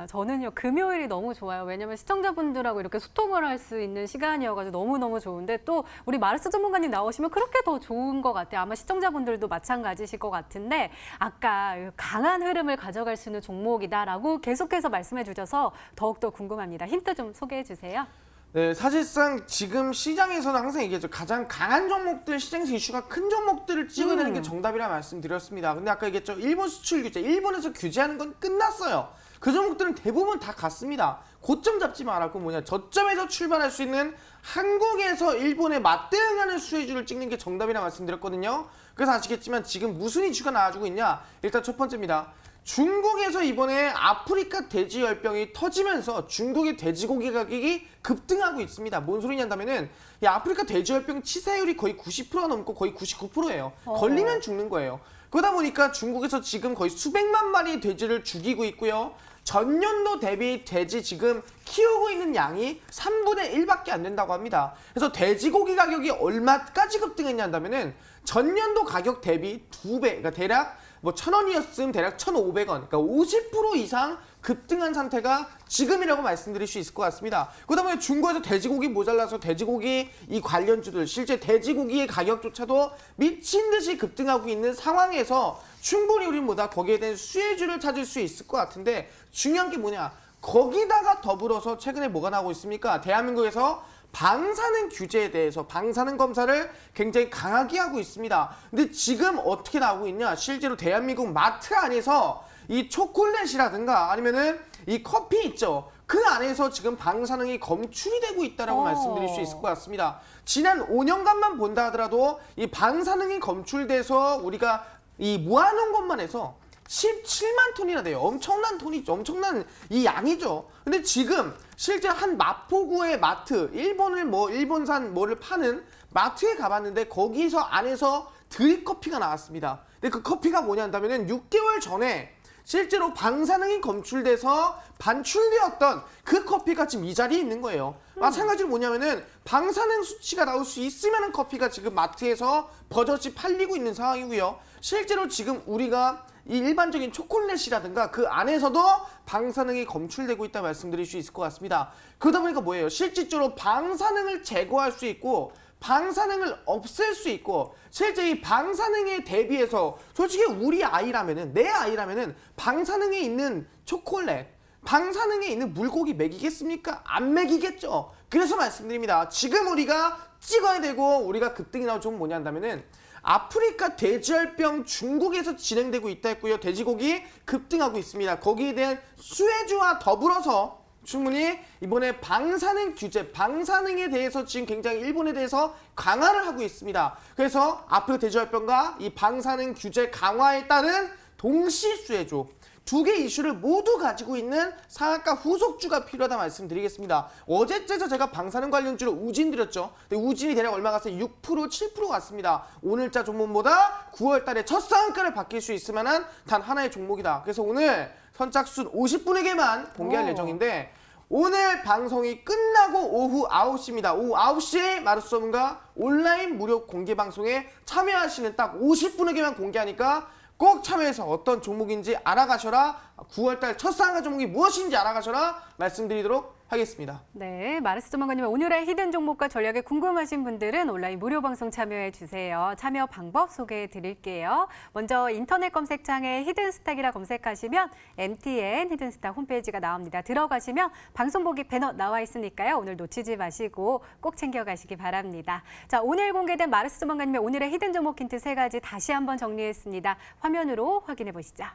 저는요, 금요일이 너무 좋아요. 왜냐면 시청자분들하고 이렇게 소통을 할 수 있는 시간이어가지고 너무너무 좋은데 또 우리 마르스 전문가님 나오시면 그렇게 더 좋은 것 같아요. 아마 시청자분들도 마찬가지실 것 같은데 아까 강한 흐름을 가져갈 수 있는 종목이다라고 계속해서 말씀해 주셔서 더욱더 궁금합니다. 힌트 좀 소개해 주세요. 네, 사실상 지금 시장에서는 항상 얘기했죠. 가장 강한 종목들, 시장에서 이슈가 큰 종목들을 찍어야 되는 게 정답이라 말씀드렸습니다. 근데 아까 얘기했죠. 일본 수출 규제, 일본에서 규제하는 건 끝났어요. 그 종목들은 대부분 다 갔습니다. 고점 잡지 말고 저점에서 출발할 수 있는 한국에서 일본에 맞대응하는 수혜주를 찍는 게 정답이라 말씀드렸거든요. 그래서 아시겠지만 지금 무슨 이슈가 나와주고 있냐? 일단 첫 번째입니다. 중국에서 이번에 아프리카 돼지열병이 터지면서 중국의 돼지고기 가격이 급등하고 있습니다. 뭔 소리냐 한다면은 이 아프리카 돼지열병 치사율이 거의 90%가 넘고 거의 99%예요. 걸리면 죽는 거예요. 그러다 보니까 중국에서 지금 거의 수백만 마리의 돼지를 죽이고 있고요. 전년도 대비 돼지 지금 키우고 있는 양이 3분의 1밖에 안 된다고 합니다. 그래서 돼지고기 가격이 얼마까지 급등했냐 한다면은 전년도 가격 대비 2배, 그러니까 대략 1,000원이었으면 대략 1,500원, 그러니까 50% 이상 급등한 상태가 지금이라고 말씀드릴 수 있을 것 같습니다. 그러다 보니 중국에서 돼지고기 모자라서 돼지고기 이 관련주들, 실제 돼지고기의 가격조차도 미친 듯이 급등하고 있는 상황에서 충분히 우리보다 거기에 대한 수혜주를 찾을 수 있을 것 같은데 중요한 게 뭐냐? 거기다가 더불어서 최근에 뭐가 나오고 있습니까? 대한민국에서 방사능 규제에 대해서 방사능 검사를 굉장히 강하게 하고 있습니다. 근데 지금 어떻게 나오고 있냐? 실제로 대한민국 마트 안에서 이 초콜릿이라든가 아니면은 이 커피 있죠. 그 안에서 지금 방사능이 검출이 되고 있다라고 말씀드릴 수 있을 것 같습니다. 지난 5년간만 본다 하더라도 이 방사능이 검출돼서 우리가 이 모아놓은 것만 해서 17만 톤이나 돼요. 엄청난 톤이죠. 엄청난 이 양이죠. 근데 지금 실제 한 마포구의 마트, 일본산 뭐를 파는 마트에 가봤는데 거기서 안에서 드립커피가 나왔습니다. 근데 그 커피가 뭐냐 한다면은 6개월 전에 실제로 방사능이 검출돼서 반출되었던 그 커피가 지금 이 자리에 있는 거예요. 마찬가지로 뭐냐면은 방사능 수치가 나올 수 있으면 커피가 지금 마트에서 버젓이 팔리고 있는 상황이고요. 실제로 지금 우리가 이 일반적인 초콜릿이라든가 그 안에서도 방사능이 검출되고 있다 말씀드릴 수 있을 것 같습니다. 그러다 보니까 뭐예요? 실질적으로 방사능을 제거할 수 있고 방사능을 없앨 수 있고 실제 이 방사능에 대비해서 솔직히 우리 아이라면은 내 아이라면은 방사능에 있는 초콜릿 방사능에 있는 물고기 먹이겠습니까? 안 먹이겠죠. 그래서 말씀드립니다. 지금 우리가 찍어야 되고 우리가 급등이 나온 좀 뭐냐 한다면은 아프리카 돼지열병 중국에서 진행되고 있다 했고요. 돼지고기 급등하고 있습니다. 거기에 대한 수혜주와 더불어서 충분히 이번에 방사능 규제, 방사능에 대해서 지금 굉장히 일본에 대해서 강화를 하고 있습니다. 그래서 아프리카 돼지열병과 이 방사능 규제 강화에 따른 동시 수혜주 두 개 이슈를 모두 가지고 있는 상한가 후속주가 필요하다 말씀드리겠습니다. 어제째서 제가 방사능 관련주로 우진 드렸죠. 근데 우진이 대략 얼마 갔어요? 6%, 7% 갔습니다. 오늘자 종목보다 9월 달에 첫 상한가를 바뀔 수 있을 만한 단 하나의 종목이다. 그래서 오늘 선착순 50분에게만 공개할 예정인데 오늘 방송이 끝나고 오후 9시입니다. 오후 9시에 마르스 전문가 온라인 무료 공개 방송에 참여하시는 딱 50분에게만 공개하니까 꼭 참여해서 어떤 종목인지 알아가셔라. 9월달 첫 상한가 종목이 무엇인지 알아가셔라 말씀드리도록 하겠습니다. 네, 마르스 전문가님 오늘의 히든 종목과 전략에 궁금하신 분들은 온라인 무료 방송 참여해 주세요. 참여 방법 소개해 드릴게요. 먼저 인터넷 검색창에 히든스탁이라 검색하시면 MTN 히든스탁 홈페이지가 나옵니다. 들어가시면 방송 보기 배너 나와 있으니까요. 오늘 놓치지 마시고 꼭 챙겨가시기 바랍니다. 자, 오늘 공개된 마르스 전문가님의 오늘의 히든 종목 힌트 3가지 다시 한번 정리했습니다. 화면으로 확인해 보시죠.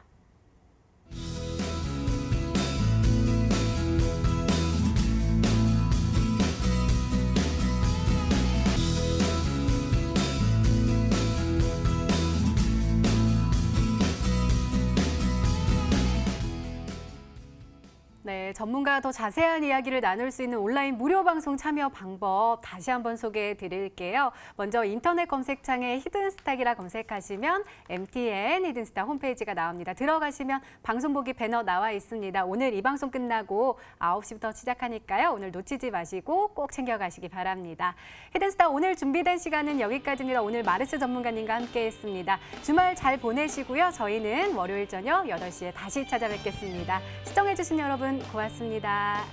네, 전문가와 더 자세한 이야기를 나눌 수 있는 온라인 무료 방송 참여 방법 다시 한번 소개해 드릴게요. 먼저 인터넷 검색창에 히든스탁이라 검색하시면 MTN 히든스탁 홈페이지가 나옵니다. 들어가시면 방송 보기 배너 나와 있습니다. 오늘 이 방송 끝나고 9시부터 시작하니까요. 오늘 놓치지 마시고 꼭 챙겨가시기 바랍니다. 히든스탁 오늘 준비된 시간은 여기까지입니다. 오늘 마르스 전문가님과 함께했습니다. 주말 잘 보내시고요. 저희는 월요일 저녁 8시에 다시 찾아뵙겠습니다. 시청해주신 여러분 고맙습니다.